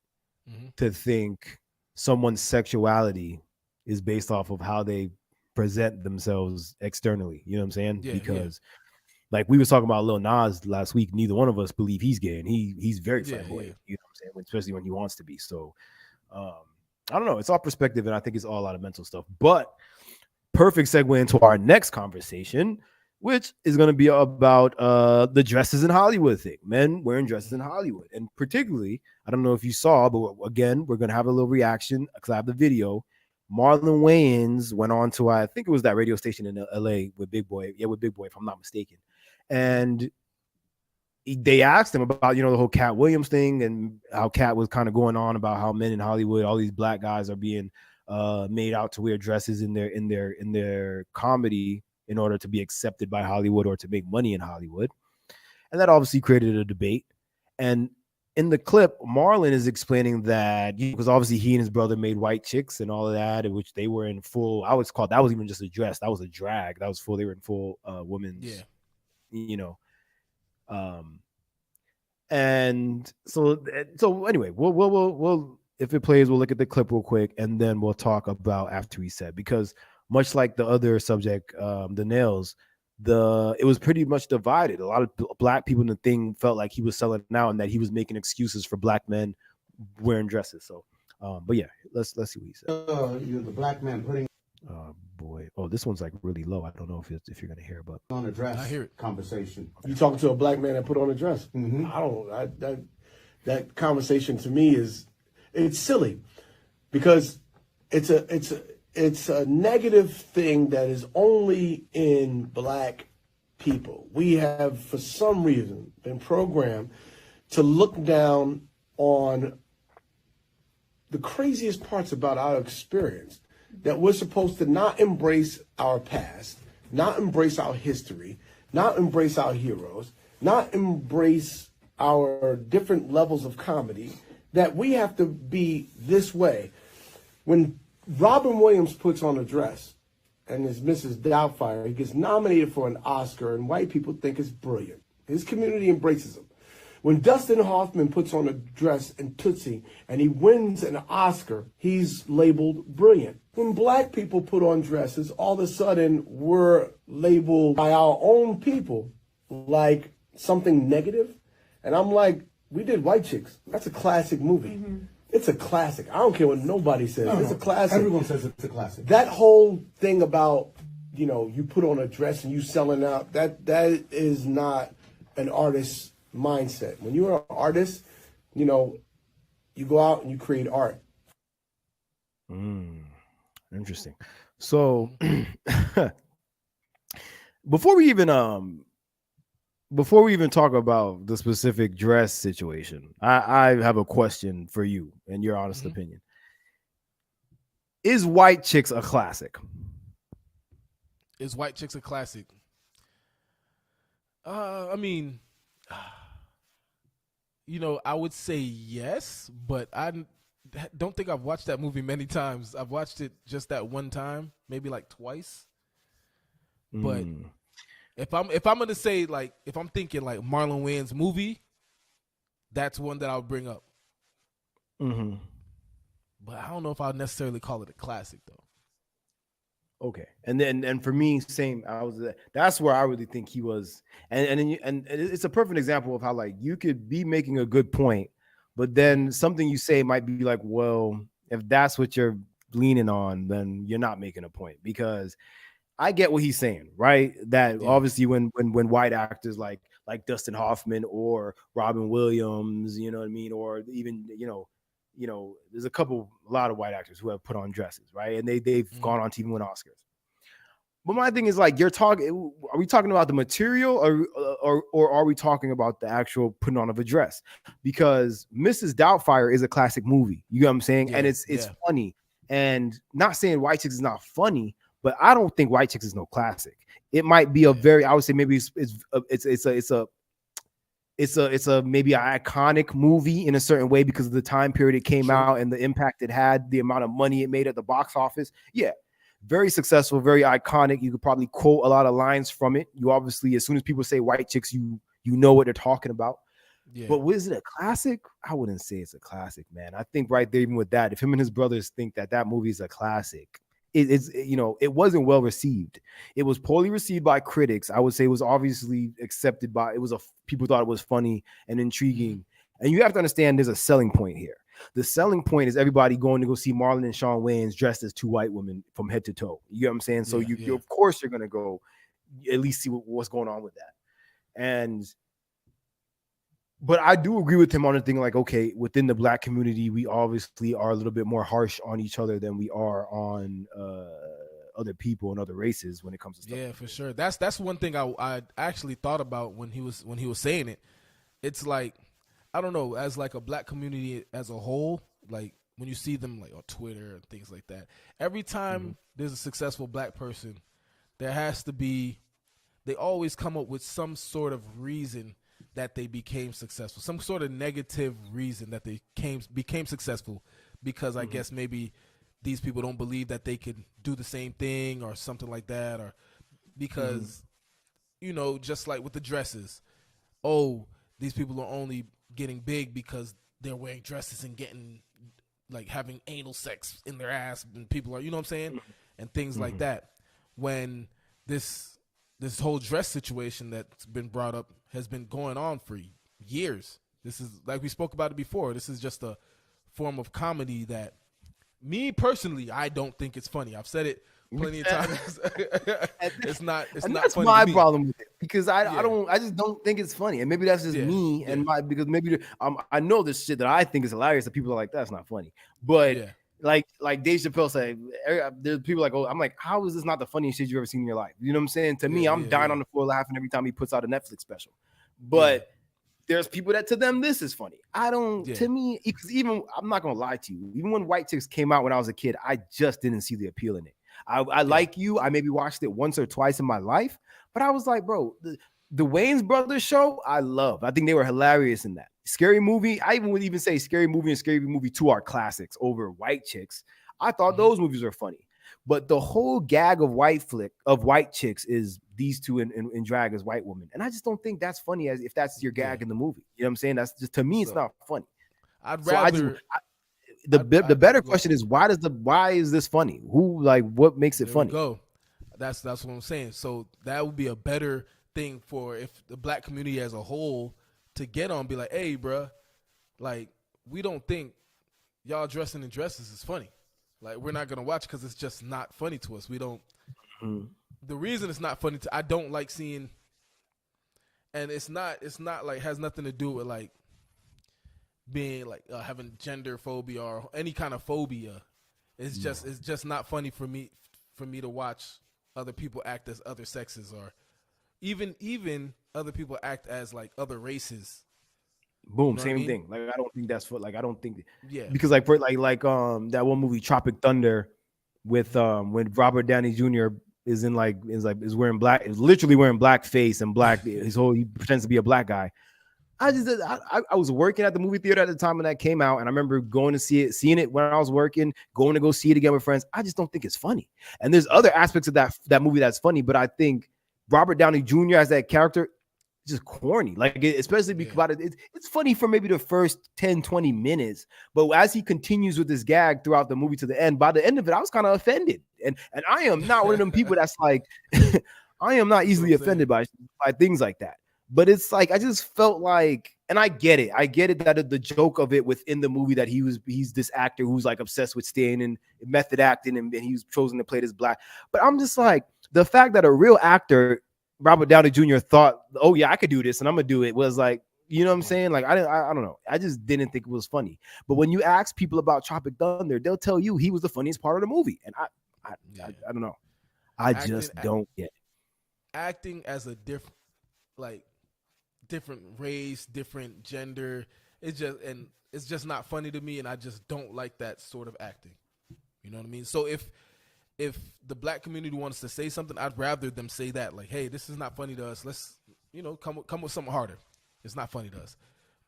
to think someone's sexuality is based off of how they present themselves externally. You know what I'm saying? Because like we was talking about Lil Nas last week, neither one of us believe he's gay, and he's very flamboyant. You know what I'm saying? Especially when he wants to be. So I don't know. It's all perspective, and I think it's all a lot of mental stuff. But perfect segue into our next conversation, which is going to be about the dresses in Hollywood thing. Men wearing dresses in Hollywood. And particularly, I don't know if you saw, but again, we're going to have a little reaction because I have the video. Marlon Wayans went on to, I think it was that radio station in LA with Big Boy. Yeah, with Big Boy, if I'm not mistaken. And they asked him about, you know, the whole Cat Williams thing and how Cat was kind of going on about how men in Hollywood, all these black guys are being made out to wear dresses in their comedy in order to be accepted by Hollywood or to make money in Hollywood. And that obviously created a debate. And in the clip, Marlon is explaining that because obviously he and his brother made white chicks and all of that, in which they were in full, I was called, that was even just a dress. That was a drag. That was full. They were in full women's, you know. And so anyway, we'll if it plays, we'll look at the clip real quick and then we'll talk about after he said, because much like the other subject, the nails, it was pretty much divided. A lot of black people in the thing felt like he was selling out and that he was making excuses for black men wearing dresses. So, but yeah, let's see what he said. You're the black man putting. Oh boy! Oh, this one's like really low. I don't know if you're gonna hear, but on a dress. I hear it. Conversation. You talking to a black man that put on a dress? That conversation to me it's silly because it's a negative thing that is only in black people. We have, for some reason, been programmed to look down on the craziest parts about our experience, that we're supposed to not embrace our past, not embrace our history, not embrace our heroes, not embrace our different levels of comedy, that we have to be this way. When Robin Williams puts on a dress and is Mrs. Doubtfire, he gets nominated for an Oscar, and white people think it's brilliant. His community embraces him. When Dustin Hoffman puts on a dress in Tootsie and he wins an Oscar, he's labeled brilliant. When black people put on dresses, all of a sudden we're labeled by our own people like something negative. And I'm like, we did White Chicks. That's a classic movie. Mm-hmm. It's a classic. I don't care what nobody says. It's a classic. Everyone says it's a classic. That whole thing about, you put on a dress and you selling out. That is not an artist's mindset. When you're an artist, you go out and you create art. Interesting. So before we even talk about the specific dress situation, I have a question for you and your honest opinion. Is White Chicks a classic? Is White Chicks a classic? I mean, I would say yes, but I don't think I've watched that movie many times. I've watched it just that one time, maybe like twice. But if I'm gonna say, like, if I'm thinking like Marlon Wayans movie, that's one that I'll bring up. But I don't know if I'll necessarily call it a classic though. Okay, and for me, same. That's where I really think he was, and it's a perfect example of how, like, you could be making a good point, but then something you say might be like, well, if that's what you're leaning on, then you're not making a point, because I get what he's saying, right? That obviously when white actors like Dustin Hoffman or Robin Williams, you know what I mean, or even there's a lot of white actors who have put on dresses, right? And they've gone on TV and won Oscars. But my thing is, like, are we talking about the material or are we talking about the actual putting on of a dress? Because Mrs. Doubtfire is a classic movie. You know what I'm saying? Yeah, and it's funny. And not saying White Chicks is not funny, but I don't think White Chicks is no classic. It might be I would say maybe it's a maybe an iconic movie in a certain way because of the time period it came out and the impact it had, the amount of money it made at the box office. Yeah, very successful, very iconic. You could probably quote a lot of lines from it. You obviously, as soon as people say White Chicks, you know what they're talking about. Yeah. But was it a classic? I wouldn't say it's a classic, man. I think right there, even with that, if him and his brothers think that movie is a classic, it wasn't well received. It was poorly received by critics. I would say it was obviously accepted by, people thought it was funny and intriguing. And you have to understand there's a selling point here. The selling point is everybody going to go see Marlon and Shawn Wayans dressed as two white women from head to toe. You know what I'm saying? So you of course you're going to go at least see what's going on with that. But I do agree with him on the thing, like, okay, within the Black community, we obviously are a little bit more harsh on each other than we are on other people and other races when it comes to stuff. Yeah, for sure. That's one thing I actually thought about when he was saying it. It's like, I don't know, as like a Black community as a whole, like when you see them like on Twitter and things like that, every time there's a successful Black person, there has to be, they always come up with some sort of reason that they became successful, some sort of negative reason that they became successful, because I guess maybe these people don't believe that they could do the same thing or something like that, or because, just like with the dresses, these people are only getting big because they're wearing dresses and getting, like, having anal sex in their ass, and people are, you know what I'm saying, and things like that. When this whole dress situation that's been brought up has been going on for years. This is, like we spoke about it before, this is just a form of comedy that, me personally, I don't think it's funny. I've said it plenty of times. It's not funny. That's my problem with it, because I just don't think it's funny. And maybe that's just me and because maybe I know this shit that I think is hilarious that people are like, that's not funny. But like Dave Chappelle said, there's people like, I'm like, how is this not the funniest shit you've ever seen in your life? You know what I'm saying? To me, I'm dying on the floor laughing every time he puts out a Netflix special. But there's people that, to them, this is funny. To me, because even, I'm not gonna lie to you, even when White Chicks came out when I was a kid, I just didn't see the appeal in it. I like you, I maybe watched it once or twice in my life, but I was like, bro, the Wayans Brothers show, I love. I think they were hilarious in that. Scary Movie, I would even say Scary Movie and Scary Movie 2 are classics over White Chicks. I thought those movies were funny. But the whole gag of White Chicks is these two in drag as white women. And I just don't think that's funny, as if that's your gag in the movie. You know what I'm saying? That's just, to me, it's not funny. The better question is, why is this funny? What makes it funny? That's what I'm saying. So that would be a better thing for if the Black community as a whole to get on, be like, hey, bro, like, we don't think y'all dressing in dresses is funny. Like, we're not gonna watch because it's just not funny to us. We don't. the reason it's not funny, I don't like seeing, and it's not like has nothing to do with like being like having gender phobia or any kind of phobia. It's just not funny for me to watch other people act as other sexes, or even other people act as like other races. Boom, You know same what I mean? thing. Like I don't think that's for like I don't think Yeah. because like for like that one movie Tropic Thunder with when Robert Downey Jr. is wearing black, is literally wearing black face and black he pretends to be a black guy. I was working at the movie theater at the time when that came out, and I remember going to seeing it when I was working, going to go see it again with friends. I just don't think it's funny. And there's other aspects of that movie that's funny, but I think Robert Downey Jr. as that character is just corny. Like especially because it's funny for maybe the first 10, 20 minutes, but as he continues with this gag throughout the movie to the end, by the end of it, I was kind of offended. And I am not one of them people that's like, I am not easily offended by things like that. But it's like I just felt like, and I get it that the joke of it within the movie that he's this actor who's like obsessed with staying in method acting, and he was chosen to play this black. But I'm just like, the fact that a real actor, Robert Downey Jr., thought, oh yeah, I could do this and I'm gonna do it, was like, you know what I'm saying? Like I don't know. I just didn't think it was funny. But when you ask people about Tropic Thunder, they'll tell you he was the funniest part of the movie. And I don't know. I just don't get it. Acting as a different race, different gender, it's just not funny to me, and I just don't like that sort of acting. You know what I mean? So if the black community wants to say something, I'd rather them say that, like, hey, this is not funny to us. Let's, come with something harder. It's not funny to us.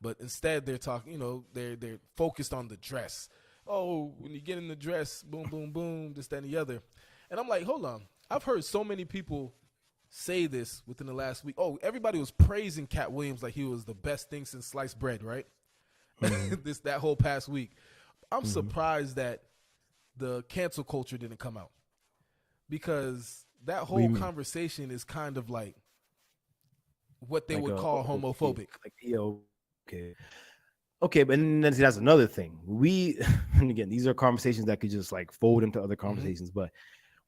But instead they're talking, they're focused on the dress. Oh, when you get in the dress, boom, boom, boom, this, that, and the other. And I'm like, hold on. I've heard so many people say this within the last week. Oh, everybody was praising Cat Williams like he was the best thing since sliced bread, right? Mm-hmm. that whole past week. I'm surprised that the cancel culture didn't come out, because that whole conversation is kind of like what they would call homophobic. Okay, but then that's another thing. And again, these are conversations that could just like fold into other conversations, but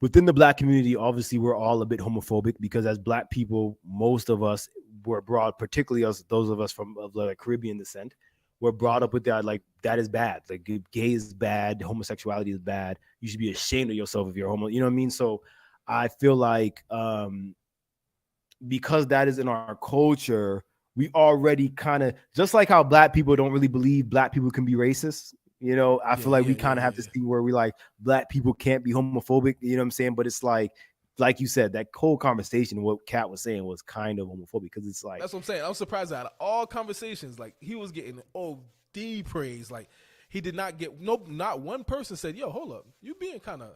within the black community, obviously, we're all a bit homophobic because as black people, most of us were brought, particularly those of us of like Caribbean descent, were brought up with that, like, that is bad. Like, gay is bad. Homosexuality is bad. You should be ashamed of yourself if you're homo. You know what I mean? So I feel like because that is in our culture, we already kind of, just like how black people don't really believe black people can be racist. I feel like we kind of have this thing where we like black people can't be homophobic, you know what I'm saying? But it's like you said, that whole conversation, what Kat was saying was kind of homophobic, because it's like, that's what I'm saying. I'm surprised that out of all conversations, like, he was getting OD praise. Like, he did not get not one person said, yo, hold up, you being kind of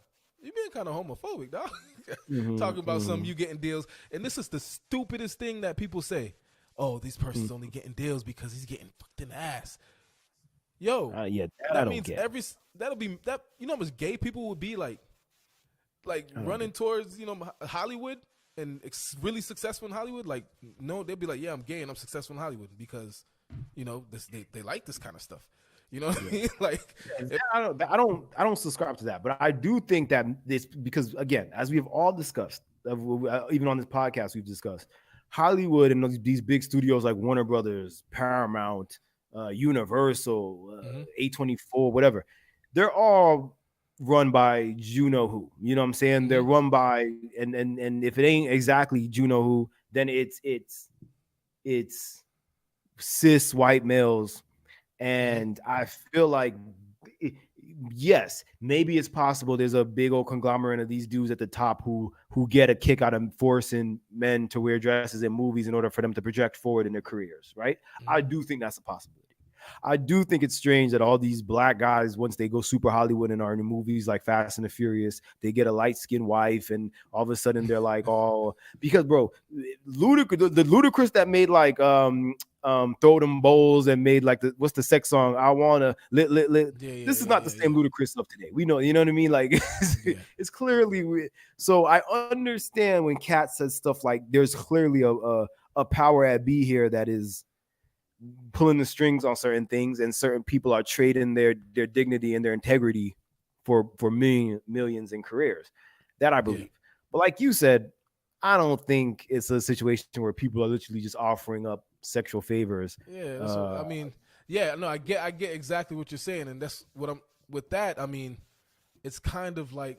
homophobic, dog. Talking about something, you getting deals. And this is the stupidest thing that people say. Oh, these persons only getting deals because he's getting fucked in the ass. Yo, that means that'll be that. You know how much gay people would be like running towards Hollywood and really successful in Hollywood. Like, no, they'll be like, yeah, I'm gay and I'm successful in Hollywood because they like this kind of stuff. You know what I mean? Like, I don't subscribe to that, but I do think that this, because again, as we have all discussed, even on this podcast, we've discussed Hollywood and these big studios like Warner Brothers, Paramount, Universal, A24, whatever. They're all run by you know who. You know what I'm saying? They're run by and if it ain't exactly you know who, then it's cis white males. And I feel like, yes, maybe it's possible there's a big old conglomerate of these dudes at the top who get a kick out of forcing men to wear dresses in movies in order for them to project forward in their careers, right? I do think that's a possibility. I do think it's strange that all these black guys, once they go super Hollywood and are in movies like Fast and the Furious, they get a light-skinned wife, and all of a sudden they're like, oh, because bro, the Ludacris that made like Throw Them Bowls and made like what's the sex song? I Wanna Lit. This is not the same Ludacris of today. We know, you know what I mean? Like it's clearly weird. So I understand when Kat says stuff like there's clearly a power at B here that is pulling the strings on certain things, and certain people are trading their dignity and their integrity for millions in careers. That I believe. But like you said, I don't think it's a situation where people are literally just offering up sexual favors. Yeah, that's what, I mean, yeah, no, I get exactly what you're saying, and that's what I'm with that. I mean, it's kind of like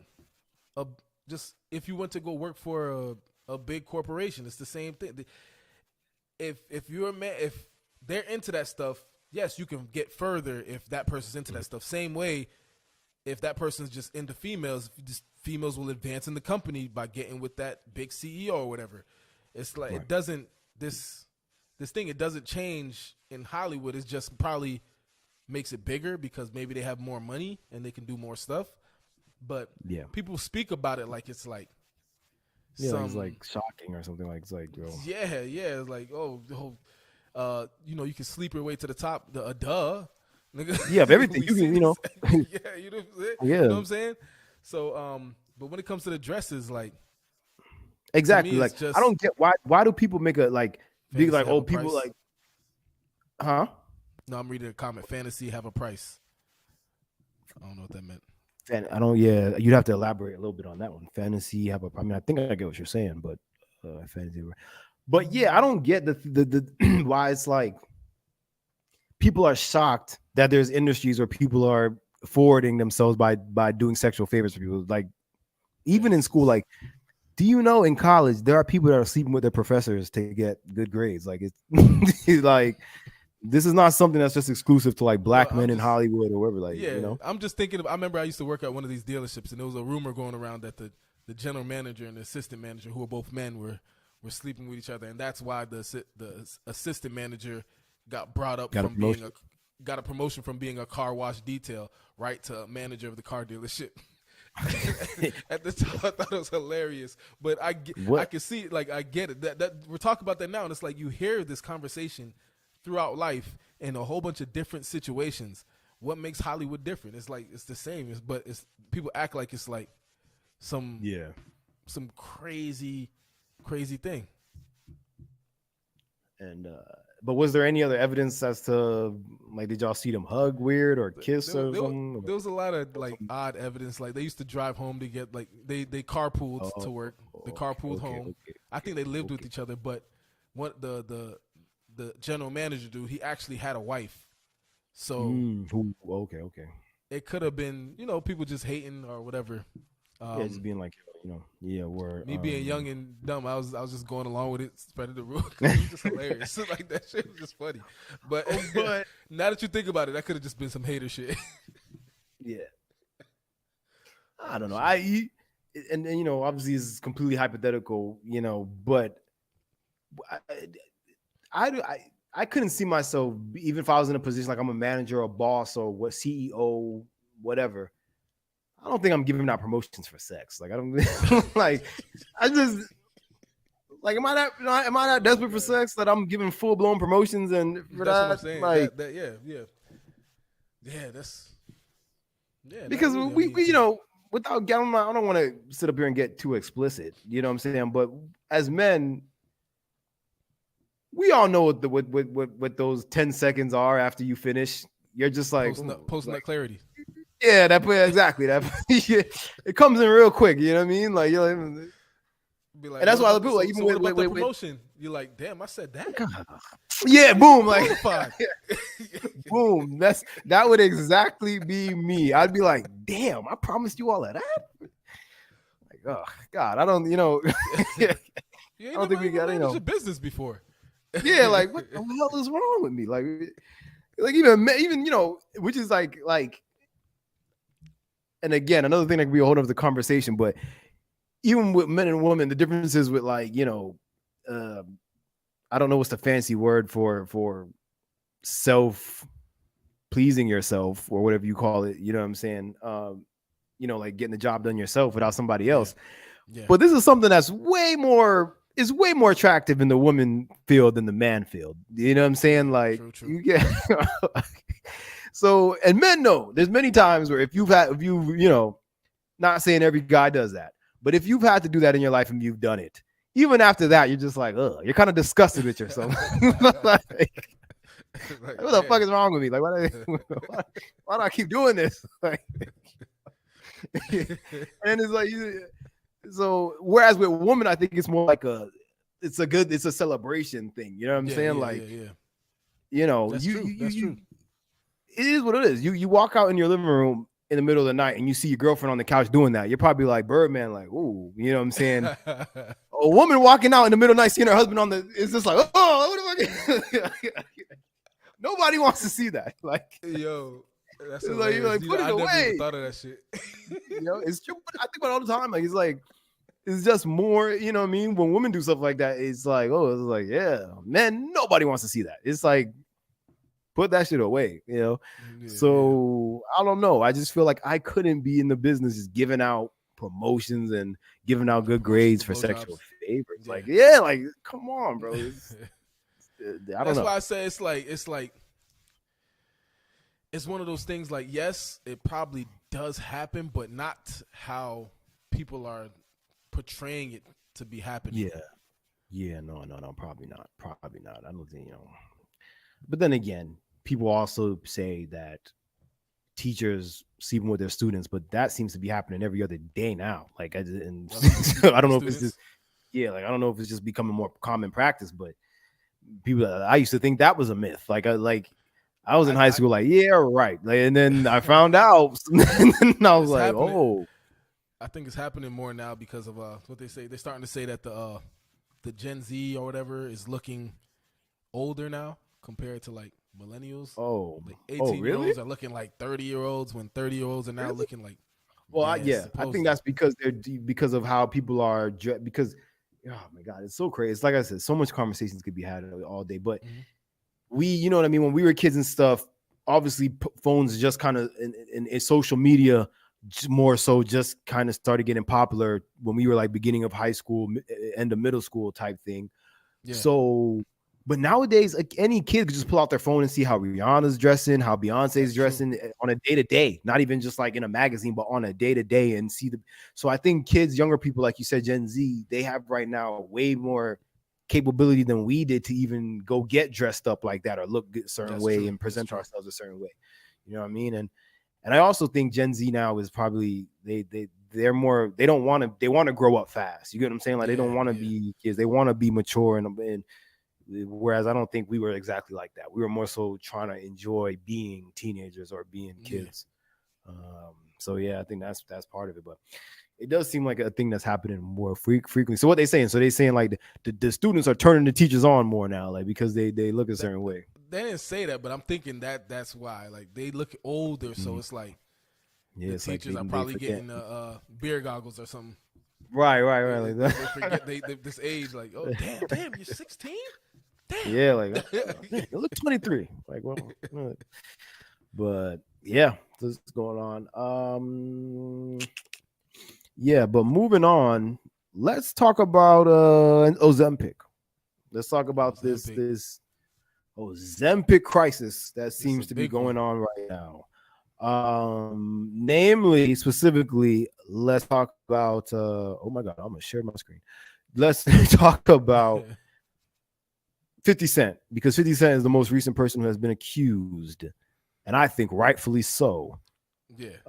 a just if you went to go work for a big corporation, it's the same thing. If you're a man, if they're into that stuff, yes, you can get further if that person's into that stuff. Same way, if that person's just into females, just females will advance in the company by getting with that big CEO or whatever. It's like it doesn't this thing, it doesn't change in Hollywood. It just probably makes it bigger because maybe they have more money and they can do more stuff. But Yeah. people speak about it like it's like Yeah, it's like shocking or something. Like it's like, yo, yeah, it's like you know, you can sleep your way to the top. Duh, nigga. yeah, of everything you can, you know. Yeah, you know what I'm saying? Yeah. You know what I'm saying? So, but when it comes to the dresses, like Exactly. to me, Like it's just I don't get why do people make a like big fantasy like have a people price. like, huh? No, I'm reading a comment. Fantasy have a price. I don't know what that meant. I don't. Yeah, you'd have to elaborate a little bit on that one. Fantasy have a. I mean, I think I get what you're saying, but fantasy. But yeah, I don't get the why it's like people are shocked that there's industries where people are forwarding themselves by doing sexual favors for people. Like even in school, like do you know in college there are people that are sleeping with their professors to get good grades? Like it's like this is not something that's just exclusive to like black men in Hollywood or wherever. Like, Yeah, you know, I'm just thinking. I remember I used to work at one of these dealerships, and there was a rumor going around that the general manager and the assistant manager, who were both men, were sleeping with each other, and that's why the assistant manager got brought up from being got a promotion from being a car wash detail right to manager of the car dealership. At the time, I thought it was hilarious, but I can see, like, I get it. That we're talking about that now, and it's like you hear this conversation throughout life in a whole bunch of different situations. What makes Hollywood different? It's like it's the same, but it's people act like it's like some crazy thing. And but was there any other evidence as to like did y'all see them hug weird or kiss or something? There was a lot of like odd evidence. Like they used to drive home to get like they carpooled to work. They carpooled home. I think they lived with each other, but what the general manager dude, he actually had a wife. So okay. It could have been, you know, people just hating or whatever. Yeah, just being like, you know, yeah, we're me being young and dumb, I was just going along with it, spreading the rumor. It was just hilarious. Like that shit was just funny. But now that you think about it, that could have just been some hater shit. Yeah. I don't know. And you know, obviously it's completely hypothetical, you know, but I couldn't see myself, even if I was in a position like I'm a manager or a boss or what CEO, whatever. I don't think I'm giving out promotions for sex. Like I don't like. I just like. Am I not desperate for sex that I'm giving full blown promotions and for that's that? What I'm saying. Like that's because we you know without getting, I don't want to sit up here and get too explicit. You know what I'm saying? But as men, we all know what those 10 seconds are after you finish. You're just like posting that clarity. Yeah, exactly. It comes in real quick. You know what I mean? Like you're like, be like, and that's why other people like even with the promotion. You're like, damn, I said that. God. Yeah, boom, like boom. That would exactly be me. I'd be like, damn, I promised you all of that. Like, oh God, I don't, you know. I don't think we got your business before. Yeah, like what the hell is wrong with me? Like even you know, which is like. And again, another thing that could be a whole other conversation, but even with men and women, the differences with like, you know, I don't know what's the fancy word for self-pleasing yourself or whatever you call it. You know what I'm saying? You know, like getting the job done yourself without somebody else. Yeah. But this is something that's way more attractive in the woman field than the man field. You know what I'm saying? Like true. You get so, and men know there's many times where if you know, not saying every guy does that, but if you've had to do that in your life and you've done it, even after that, you're just like, ugh, you're kind of disgusted with yourself. Like, what the fuck is wrong with me? Like, why do I keep doing this? Like, and it's like, So whereas with women, I think it's more like it's a celebration thing. You know what I'm saying? You know, That's true. That's true. It is what it is. You walk out in your living room in the middle of the night and you see your girlfriend on the couch doing that. You're probably like Birdman, like, ooh, you know what I'm saying? A woman walking out in the middle of the night seeing her husband on it's just like, oh, what the fuck? Nobody wants to see that. Like, yo, that's like, you're like, put it I away. never even thought of that shit. You know, it's true. I think about it all the time. Like, it's like, it's just more, you know what I mean? When women do stuff like that, it's like, oh, it's like, yeah, man, nobody wants to see that. It's like, put that shit away, you know? Yeah, so I don't know. I just feel like I couldn't be in the business just giving out promotions and giving out good grades for sexual favors. Yeah. Like, yeah, like, come on, bro. I don't know. That's why I say it's like it's one of those things. Like, yes, it probably does happen, but not how people are portraying it to be happening. Yeah, no, probably not. I don't think, you know. But then again, people also say that teachers sleeping with their students, but that seems to be happening every other day now. Like, I don't know if it's just, like, I don't know if it's just becoming more common practice, but people, I used to think that was a myth. Like, I was in high school, like, yeah, right. Like, and then I found out, and then I was like, happening. oh. I think it's happening more now because of what they say. They're starting to say that the Gen Z or whatever is looking older now compared to like millennials. Oh, like 18-year-olds really? are looking like 30-year-olds when 30-year-olds are now looking like. Well, I think that's because of how people are. Because, oh my God, it's so crazy. It's like I said, so much conversations could be had all day. But you know what I mean? When we were kids and stuff, obviously phones just kind of in social media more so just kind of started getting popular when we were like beginning of high school, end of middle school type thing. Yeah. So, but nowadays, like, any kid could just pull out their phone and see how Rihanna's dressing, how Beyonce's dressing on a day-to-day, not even just like in a magazine, but on a day-to-day, and see so I think kids, younger people, like you said, Gen Z, they have right now way more capability than we did to even go get dressed up like that or look a certain way and present ourselves a certain way. You know what I mean? And I also think Gen Z now is probably they want to grow up fast. You get what I'm saying? Like, they don't want to be kids. They want to be mature and whereas I don't think we were exactly like that. We were more so trying to enjoy being teenagers or being kids. So yeah, I think that's part of it. But it does seem like a thing that's happening more frequently. So what they saying? So they saying like the students are turning the teachers on more now, like because they look a certain way. They didn't say that, but I'm thinking that's why. Like, they look older, so it's like the teachers are probably getting beer goggles or something. Right. Like that. They forget this age. Like, oh damn, you're 16. Damn. Yeah, like you look 23. Like, well, but yeah, this is going on. Yeah, but moving on, let's talk about Ozempic. Let's talk about this Ozempic crisis that seems to be going on right now. Namely, specifically, let's talk about oh my God, I'm gonna share my screen. Let's talk about 50 Cent, because 50 Cent is the most recent person who has been accused, and I think rightfully so,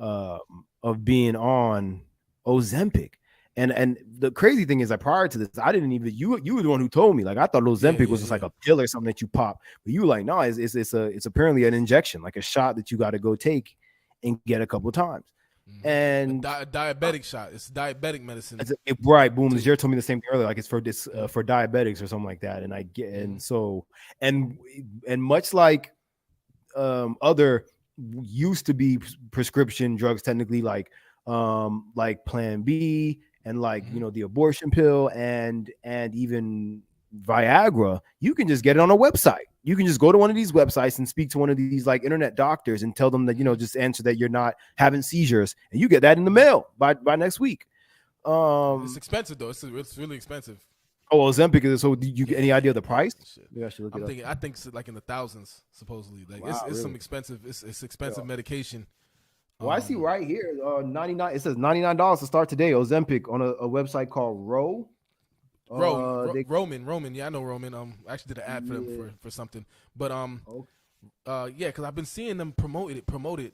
of being on Ozempic. And the crazy thing is that prior to this, I didn't even, you were the one who told me, like, I thought Ozempic was just like a pill or something that you pop, but you were like, no, it's apparently an injection, like a shot that you got to go take and get a couple times. And a diabetic shot. It's diabetic medicine. Right. Boom. Jared told me the same thing earlier. Like, it's for this for diabetics or something like that. And I get and so and much like other used to be prescription drugs, technically, like Plan B and like you know, the abortion pill and even Viagra, you can just get it on a website. You can just go to one of these websites and speak to one of these like internet doctors and tell them that, you know, just answer that you're not having seizures, and you get that in the mail by next week. It's expensive though. It's really expensive. Oh, Ozempic is. So, do you get any idea of the price? Maybe I should look it up. I think it's like in the thousands supposedly. Like, wow, it's really? Some expensive. It's expensive medication. Well, I see right here, 99. It says $99 to start today. Ozempic on a website called Roman. Yeah, I know Roman. I actually did an ad for them for something, but yeah, because I've been seeing them promote it.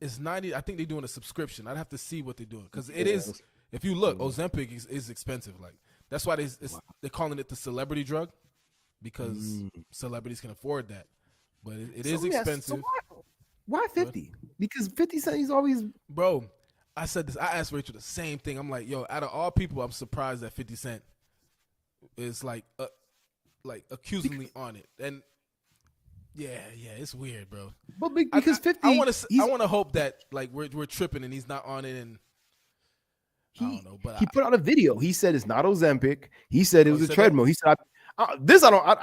It's 90. I think they're doing a subscription. I'd have to see what they're doing because it If you look, Ozempic is expensive. Like that's why they're calling it the celebrity drug, because celebrities can afford that. But it is expensive. So why 50? Because 50 Cent, he's always... Bro, I said this. I asked Rachel the same thing. I'm like, yo, out of all people, I'm surprised that 50 Cent is like accusingly on it. And yeah, it's weird, bro. But because 50, I want to hope that like we're tripping and he's not on it. And I don't know, but he put out a video. He said it's not Ozempic. He said it was a treadmill. He said I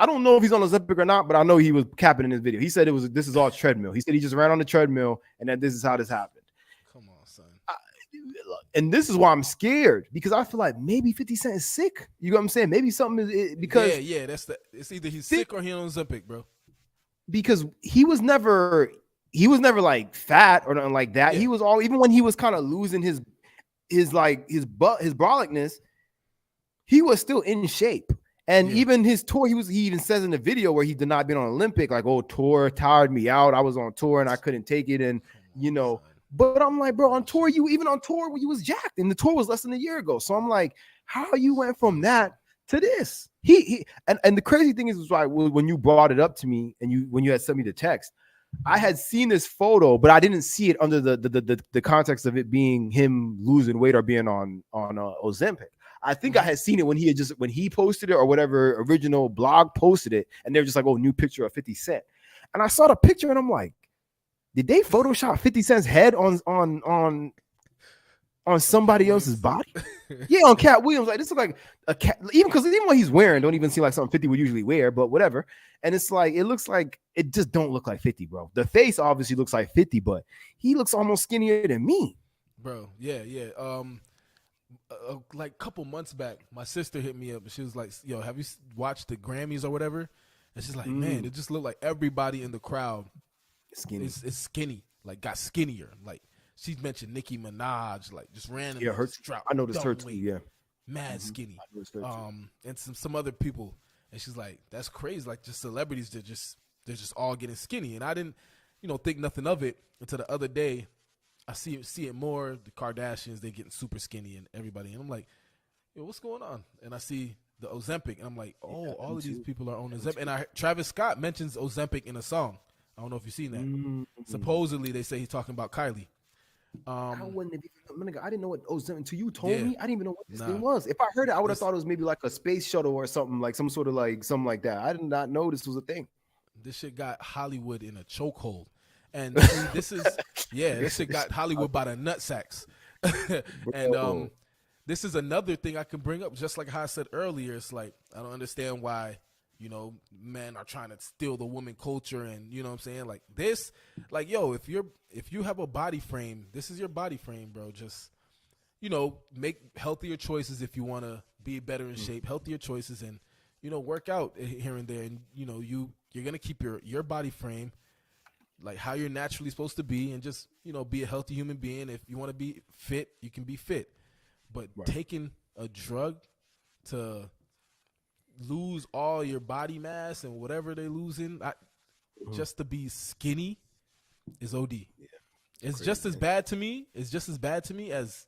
don't know if he's on Ozempic or not, but I know he was capping in his video. He said this is all treadmill. He said he just ran on the treadmill and that this is how this happened. Come on, son. And this is why I'm scared, because I feel like maybe 50 Cent is sick. You know what I'm saying? Maybe something is because it's either he's sick or he on Ozempic, bro. Because he was never like fat or nothing like that. Yeah. He was even when he was kind of losing his brolickness, he was still in shape. And even his tour, he even says in the video where he denied being on Olympic, like, oh, tour tired me out. I was on tour and I couldn't take it. And, but I'm like, bro, on tour, you was jacked, and the tour was less than a year ago. So I'm like, how you went from that to this? And the crazy thing is like, when you brought it up to me and when you had sent me the text, I had seen this photo, but I didn't see it under the context of it being him losing weight or being on Ozempic. I think I had seen it when he posted it or whatever original blog posted it, and they're just like, oh, new picture of 50 Cent. And I saw the picture and I'm like, did they Photoshop 50 Cent's head on somebody else's body? Yeah, on Cat Williams. Like, this looks like a cat, even what he's wearing don't even seem like something 50 would usually wear, but whatever. And it's like, it looks like it just don't look like 50, bro. The face obviously looks like 50, but he looks almost skinnier than me. Bro, yeah. Like a couple months back, my sister hit me up and she was like, yo, have you watched the Grammys or whatever? And she's like, man, it just looked like everybody in the crowd is skinny, like got skinnier. Like she mentioned Nicki Minaj, like just randomly. Yeah, I noticed her too, yeah. Mad skinny. And some other people. And she's like, that's crazy. Like just celebrities, they're just all getting skinny. And I didn't, think nothing of it until the other day. I see it more. The Kardashians, they getting super skinny and everybody. And I'm like, yo, what's going on? And I see the Ozempic, and I'm like, all of these people are on Ozempic. And Travis Scott mentions Ozempic in a song. I don't know if you've seen that. Supposedly, they say he's talking about Kylie. I didn't know what Ozempic until you told me. I didn't even know what this thing was. If I heard it, I would have thought it was maybe like a space shuttle or something, like some sort of like something like that. I did not know this was a thing. This shit got Hollywood in a chokehold. And this shit got Hollywood by the nutsacks. And this is another thing I can bring up, just like how I said earlier. It's like, I don't understand why, men are trying to steal the woman culture, and you know what I'm saying? Like this, like, yo, if you have a body frame, this is your body frame, bro. Just, make healthier choices if you want to be better in shape, healthier choices, and, work out here and there. And, you're going to keep your body frame like how you're naturally supposed to be, and just, be a healthy human being. If you want to be fit, you can be fit. But taking a drug to lose all your body mass and whatever they're losing, just to be skinny is OD. Yeah. It's crazy, just as bad to me. It's just as bad to me as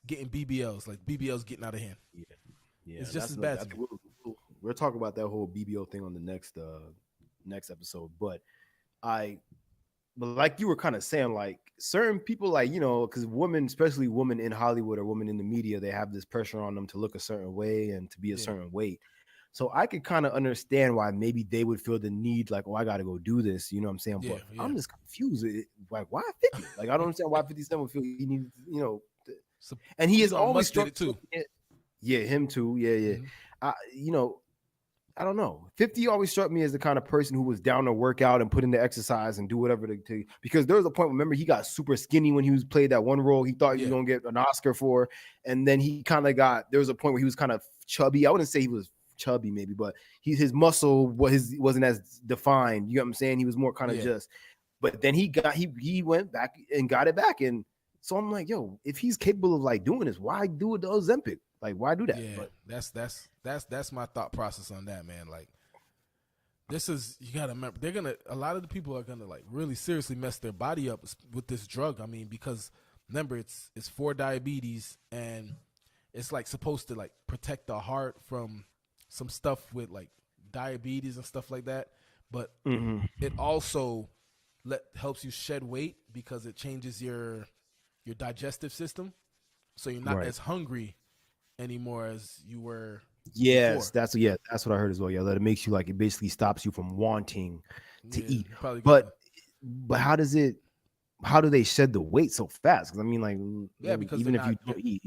getting BBLs, like BBLs getting out of hand. Yeah. It's just as bad to me. We'll talk about that whole BBL thing on the next episode. But like you were kind of saying, like certain people, like, because women, especially women in Hollywood or women in the media, they have this pressure on them to look a certain way and to be a certain weight. So I could kind of understand why maybe they would feel the need, like, oh, I got to go do this. You know what I'm saying? But I'm just confused. Like, why 50? Like, I don't understand why 50 Cent would feel he needs, and he has always struck too. Yeah, him too. Yeah. Mm-hmm. I don't know. 50 always struck me as the kind of person who was down to work out and put in the exercise and do whatever because there was a point, remember, he got super skinny when he was played that one role he thought he was going to get an Oscar for. And then he kind of there was a point where he was kind of chubby. I wouldn't say he was chubby maybe, but his muscle wasn't as defined. You know what I'm saying? He was more kind of just, but then he went back and got it back. And so I'm like, yo, if he's capable of like doing this, why do it the Ozempic? Like, why do that? Yeah, but that's my thought process on that, man. Like, this is, you gotta remember, a lot of the people are gonna like really seriously mess their body up with this drug. I mean, because remember, it's for diabetes, and it's like supposed to like protect the heart from some stuff with like diabetes and stuff like that. But it also helps you shed weight because it changes your digestive system, so you're not as hungry anymore as you were. Yes, before. that's what I heard as well. Yeah, that it makes you like, it basically stops you from wanting to eat. But how do they shed the weight so fast? Because I mean, like, because even if you don't eat,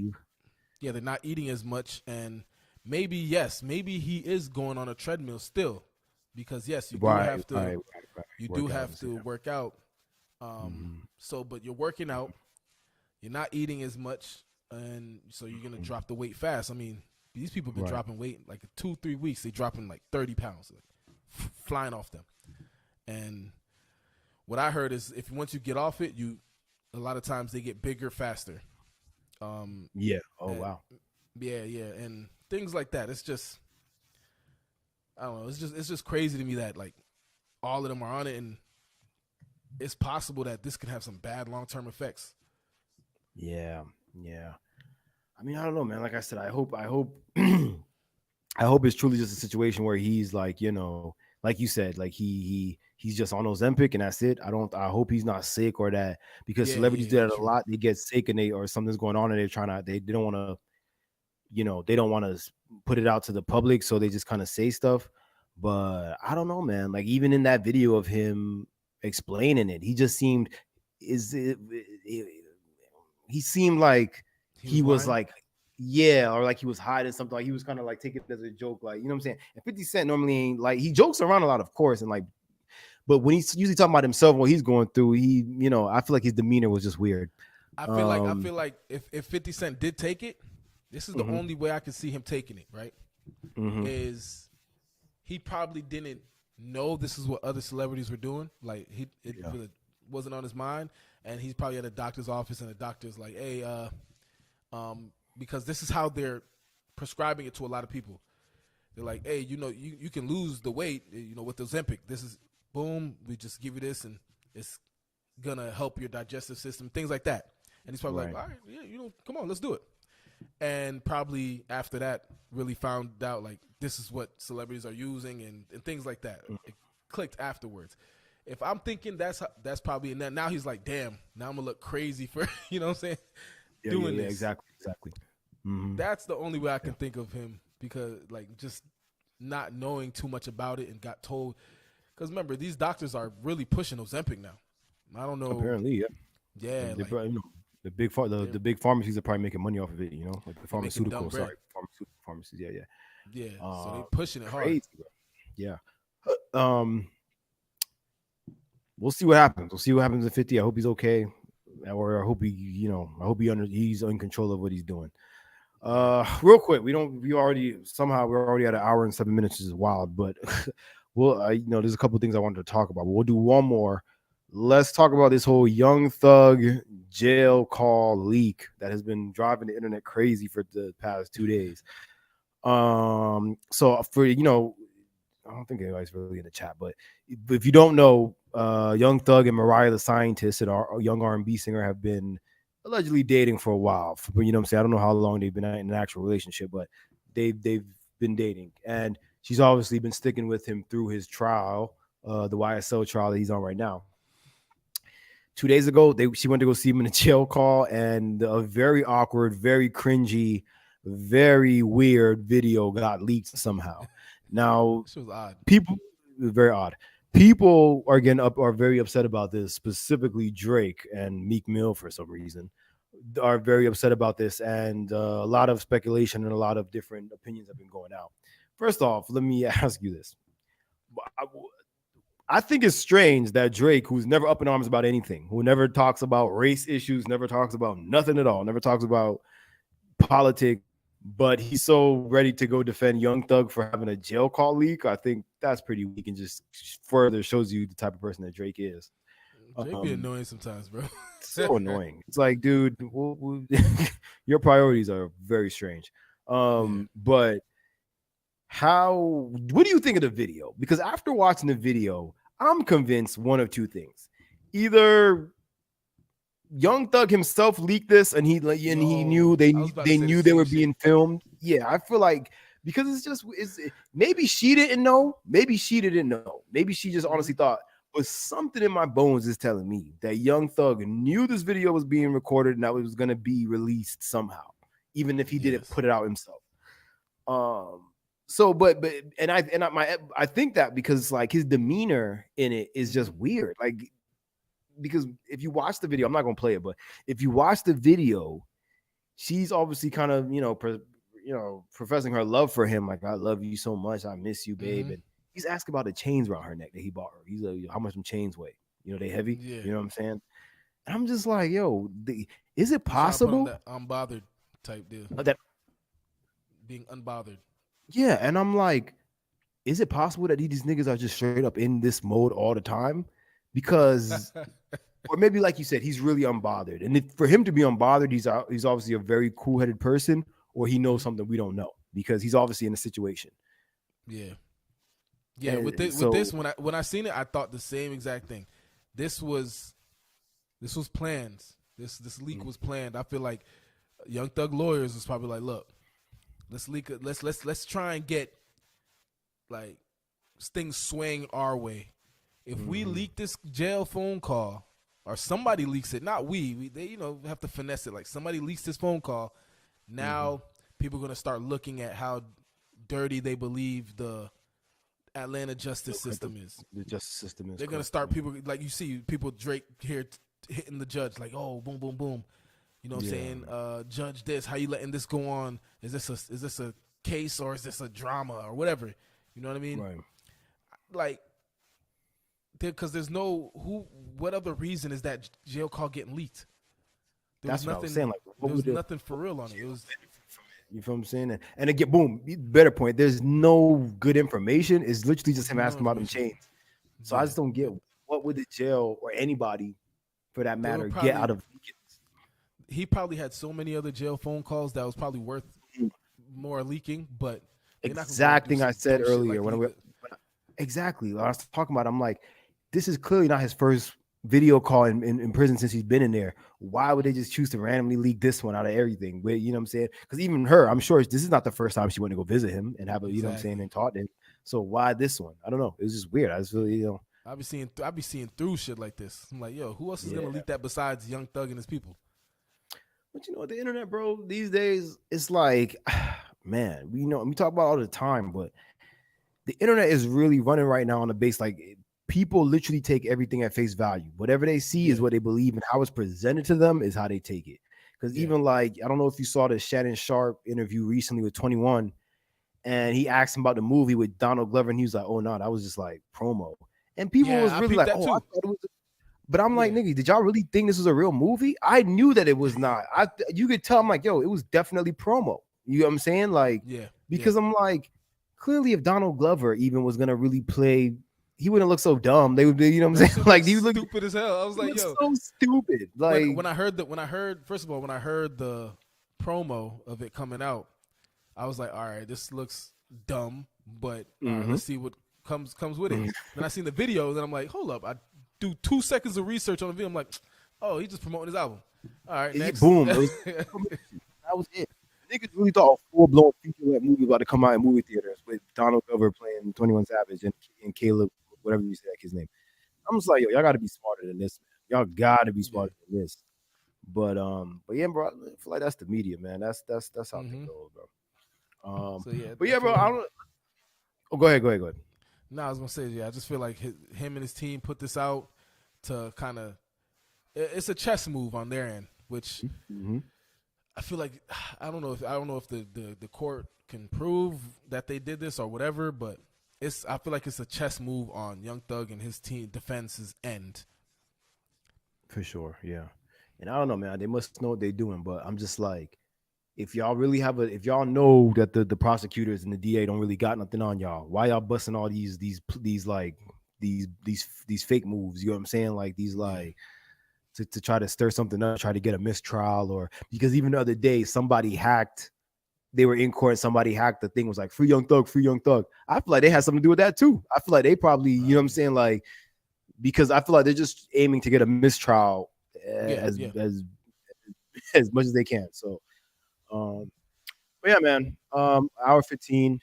they're not eating as much, and maybe he is going on a treadmill still, because yes, you do have to have to work out. So, but you're working out, you're not eating as much, and so you're gonna drop the weight fast. I mean, these people have been dropping weight like 2-3 weeks. They dropping like 30 pounds, like, flying off them. And what I heard is once you get off it, a lot of times they get bigger faster. Yeah. Oh, wow. Yeah, and things like that. It's just, I don't know. It's just crazy to me that like all of them are on it, and it's possible that this can have some bad long-term effects. Yeah. I mean, I don't know, man. Like I said, I hope I hope it's truly just a situation where he's like, like you said, like he's just on Ozempic and that's it. I hope he's not sick or that, because celebrities do that a lot. They get sick and or something's going on and they don't want to, they don't want to put it out to the public. So they just kind of say stuff. But I don't know, man. Like even in that video of him explaining it, he just seemed, he seemed like he was like, or like he was hiding something. Like he was kind of like taking it as a joke, like, you know what I'm saying? And 50 Cent normally ain't like, he jokes around a lot, of course, and like, but when he's usually talking about himself, what he's going through, I feel like his demeanor was just weird. I feel like if 50 Cent did take it, this is the only way I could see him taking it, right? Is he probably didn't know this is what other celebrities were doing. Like it really wasn't on his mind, and he's probably at a doctor's office, and the doctor's like, hey, because this is how they're prescribing it to a lot of people. They're like, hey, you can lose the weight, with the Ozempic. This is boom, we just give you this, and it's gonna help your digestive system, things like that. And he's probably like, all right, yeah, come on, let's do it. And probably after that, really found out like this is what celebrities are using and things like that. It clicked afterwards. If I'm thinking that's probably, and then now he's like, damn, now I'm gonna look crazy for you know what I'm saying, doing this. Exactly. That's the only way I can think of him, because like just not knowing too much about it and got told. Because remember, these doctors are really pushing Ozempic now. I don't know. Apparently, yeah. They probably, the big pharmacies are probably making money off of it. Like the pharmaceutical pharmacies. Yeah. Yeah. So they're pushing it hard. Crazy, bro. Yeah. We'll see what happens. We'll see what happens at 50. I hope he's okay, or I hope he's in control of what he's doing. Real quick, we're already at an hour and 7 minutes, which is wild, but there's a couple of things I wanted to talk about, but we'll do one more. Let's talk about this whole Young Thug jail call leak that has been driving the internet crazy for the past 2 days. So for, I don't think anybody's really in the chat, but if you don't know, Young Thug and Mariah the Scientist, and our young R&B singer, have been allegedly dating for a while. But you know what I'm saying? I don't know how long they've been in an actual relationship, but they've been dating. And she's obviously been sticking with him through his trial, the YSL trial that he's on right now. 2 days ago, she went to go see him in a jail call, and a very awkward, very cringy, very weird video got leaked somehow. Now, this was odd. Very odd. People are very upset about this, specifically Drake and Meek Mill, for some reason, are very upset about this, and a lot of speculation and a lot of different opinions have been going out. First off, let me ask you this. I think it's strange that Drake, who's never up in arms about anything, who never talks about race issues, never talks about nothing at all, never talks about politics, but he's so ready to go defend Young Thug for having a jail call leak. I think that's pretty weak and just further shows you the type of person that Drake is. Drake be annoying sometimes, bro. So annoying. It's like, dude, your priorities are very strange. But what do you think of the video? Because after watching the video, I'm convinced one of two things. Either Young Thug himself leaked this, and he knew they knew they were being filmed. Yeah, I feel like because it's maybe she didn't know, maybe she just honestly thought, but something in my bones is telling me that Young Thug knew this video was being recorded and that it was going to be released somehow, even if he didn't put it out himself. So, but I think that because like his demeanor in it is just weird, like. Because if you watch the video, I'm not gonna play it, but if you watch the video, she's obviously kind of professing her love for him, like I love you so much, I miss you, babe. And he's asking about the chains around her neck that he bought her. He's like, how much them chains weigh? They heavy. Yeah. You know what I'm saying? And I'm just like, yo, is it possible? That unbothered type deal. That being unbothered. Yeah, and I'm like, is it possible that these niggas are just straight up in this mode all the time? Because or maybe like you said, he's really unbothered. And for him to be unbothered, he's obviously a very cool-headed person, or he knows something we don't know because he's obviously in a situation. Yeah. And with this, when I seen it, I thought the same exact thing. This was plans. This leak was planned. I feel like Young Thug lawyers was probably like, look, let's try and get like things swaying our way. If we leak this jail phone call, or somebody leaks it, not they have to finesse it. Like somebody leaks this phone call, now people are gonna start looking at how dirty they believe the Atlanta justice system is. The justice system is. They're gonna start people like you see people Drake here hitting the judge like, oh, boom, boom, boom. You know what I'm saying? Judge this, how you letting this go on? Is this a case or is this a drama or whatever? You know what I mean? Right. Like. Because there's what other reason is that jail call getting leaked? That's what I was saying. Like, there was nothing for real on it. It was, you feel what I'm saying? And again, boom, better point. There's no good information. It's literally just him asking about them chains. So I just don't get what would the jail or anybody, for that matter, get out of. He probably had so many other jail phone calls that was probably worth more leaking. But exact thing I said earlier exactly. When I was talking about, I'm like. This is clearly not his first video call in prison since he's been in there. Why would they just choose to randomly leak this one out of everything? You know what I'm saying? Because even her, I'm sure this is not the first time she went to go visit him and have a, you know what I'm saying, and talk to him. So why this one? I don't know. It was just weird. I just really, I be seeing through shit like this. I'm like, yo, who else is gonna leak that besides Young Thug and his people? But the internet, bro, these days it's like, man, we talk about it all the time, but the internet is really running right now on the base like. People literally take everything at face value. Whatever they see is what they believe, and how it's presented to them is how they take it. Because even like, I don't know if you saw the Shannon Sharp interview recently with 21, and he asked him about the movie with Donald Glover, and he was like, "Oh no, that was just like promo." And people was really like, "Oh, I thought it was." But I'm like, nigga, did y'all really think this was a real movie? I knew that it was not. You could tell. I'm like, yo, it was definitely promo. You know what I'm saying? Like, because I'm like, clearly, if Donald Glover even was gonna really play. He wouldn't look so dumb. They would be, you know what I'm saying? Like he look stupid as hell. I was like, yo, so stupid. Like when I heard the promo of it coming out, I was like, all right, this looks dumb, but let's see what comes with it. Then I seen the video, and I'm like, hold up. I do 2 seconds of research on the video. I'm like, oh, he's just promoting his album. All right, next. Boom. That was it. Niggas really thought a full-blown feature-length movie about to come out in movie theaters with Donald Glover playing 21 Savage and Caleb, whatever you say, like his name. I'm just like, yo, y'all got to be smarter than this, man. Y'all got to be smarter than this. But yeah, bro, I feel like that's the media, man. That's how they go, bro. But yeah, bro, I don't. Oh, go ahead. No, I was gonna say, I just feel like him and his team put this out to kind of. It's a chess move on their end, which. I feel like I don't know if the court can prove that they did this or whatever, but I feel like it's a chess move on Young Thug and his team defense's end. For sure, yeah. And I don't know, man. They must know what they're doing, but I'm just like, if y'all know that the prosecutors and the DA don't really got nothing on y'all, why y'all busting all these fake moves? You know what I'm saying? Like these like. To try to stir something up, try to get a mistrial, or because even the other day somebody hacked, they were in court and somebody hacked the thing, was like free Young Thug. I feel like they had something to do with that too. I feel like they probably, you know what I'm saying, like because I feel like they're just aiming to get a mistrial as yeah. as much as they can. So, but yeah, man. Hour 15.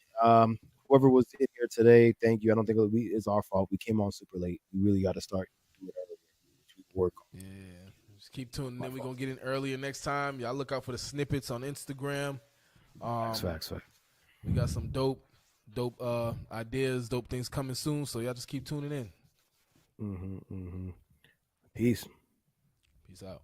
Whoever was in here today, thank you. I don't think it's our fault. We came on super late. We really got to start doing it earlier, which we work on. Yeah. Just keep tuning in. We're going to get in earlier next time. Y'all look out for the snippets on Instagram. Facts. We got some dope ideas, dope things coming soon. So y'all just keep tuning in. Peace. Peace out.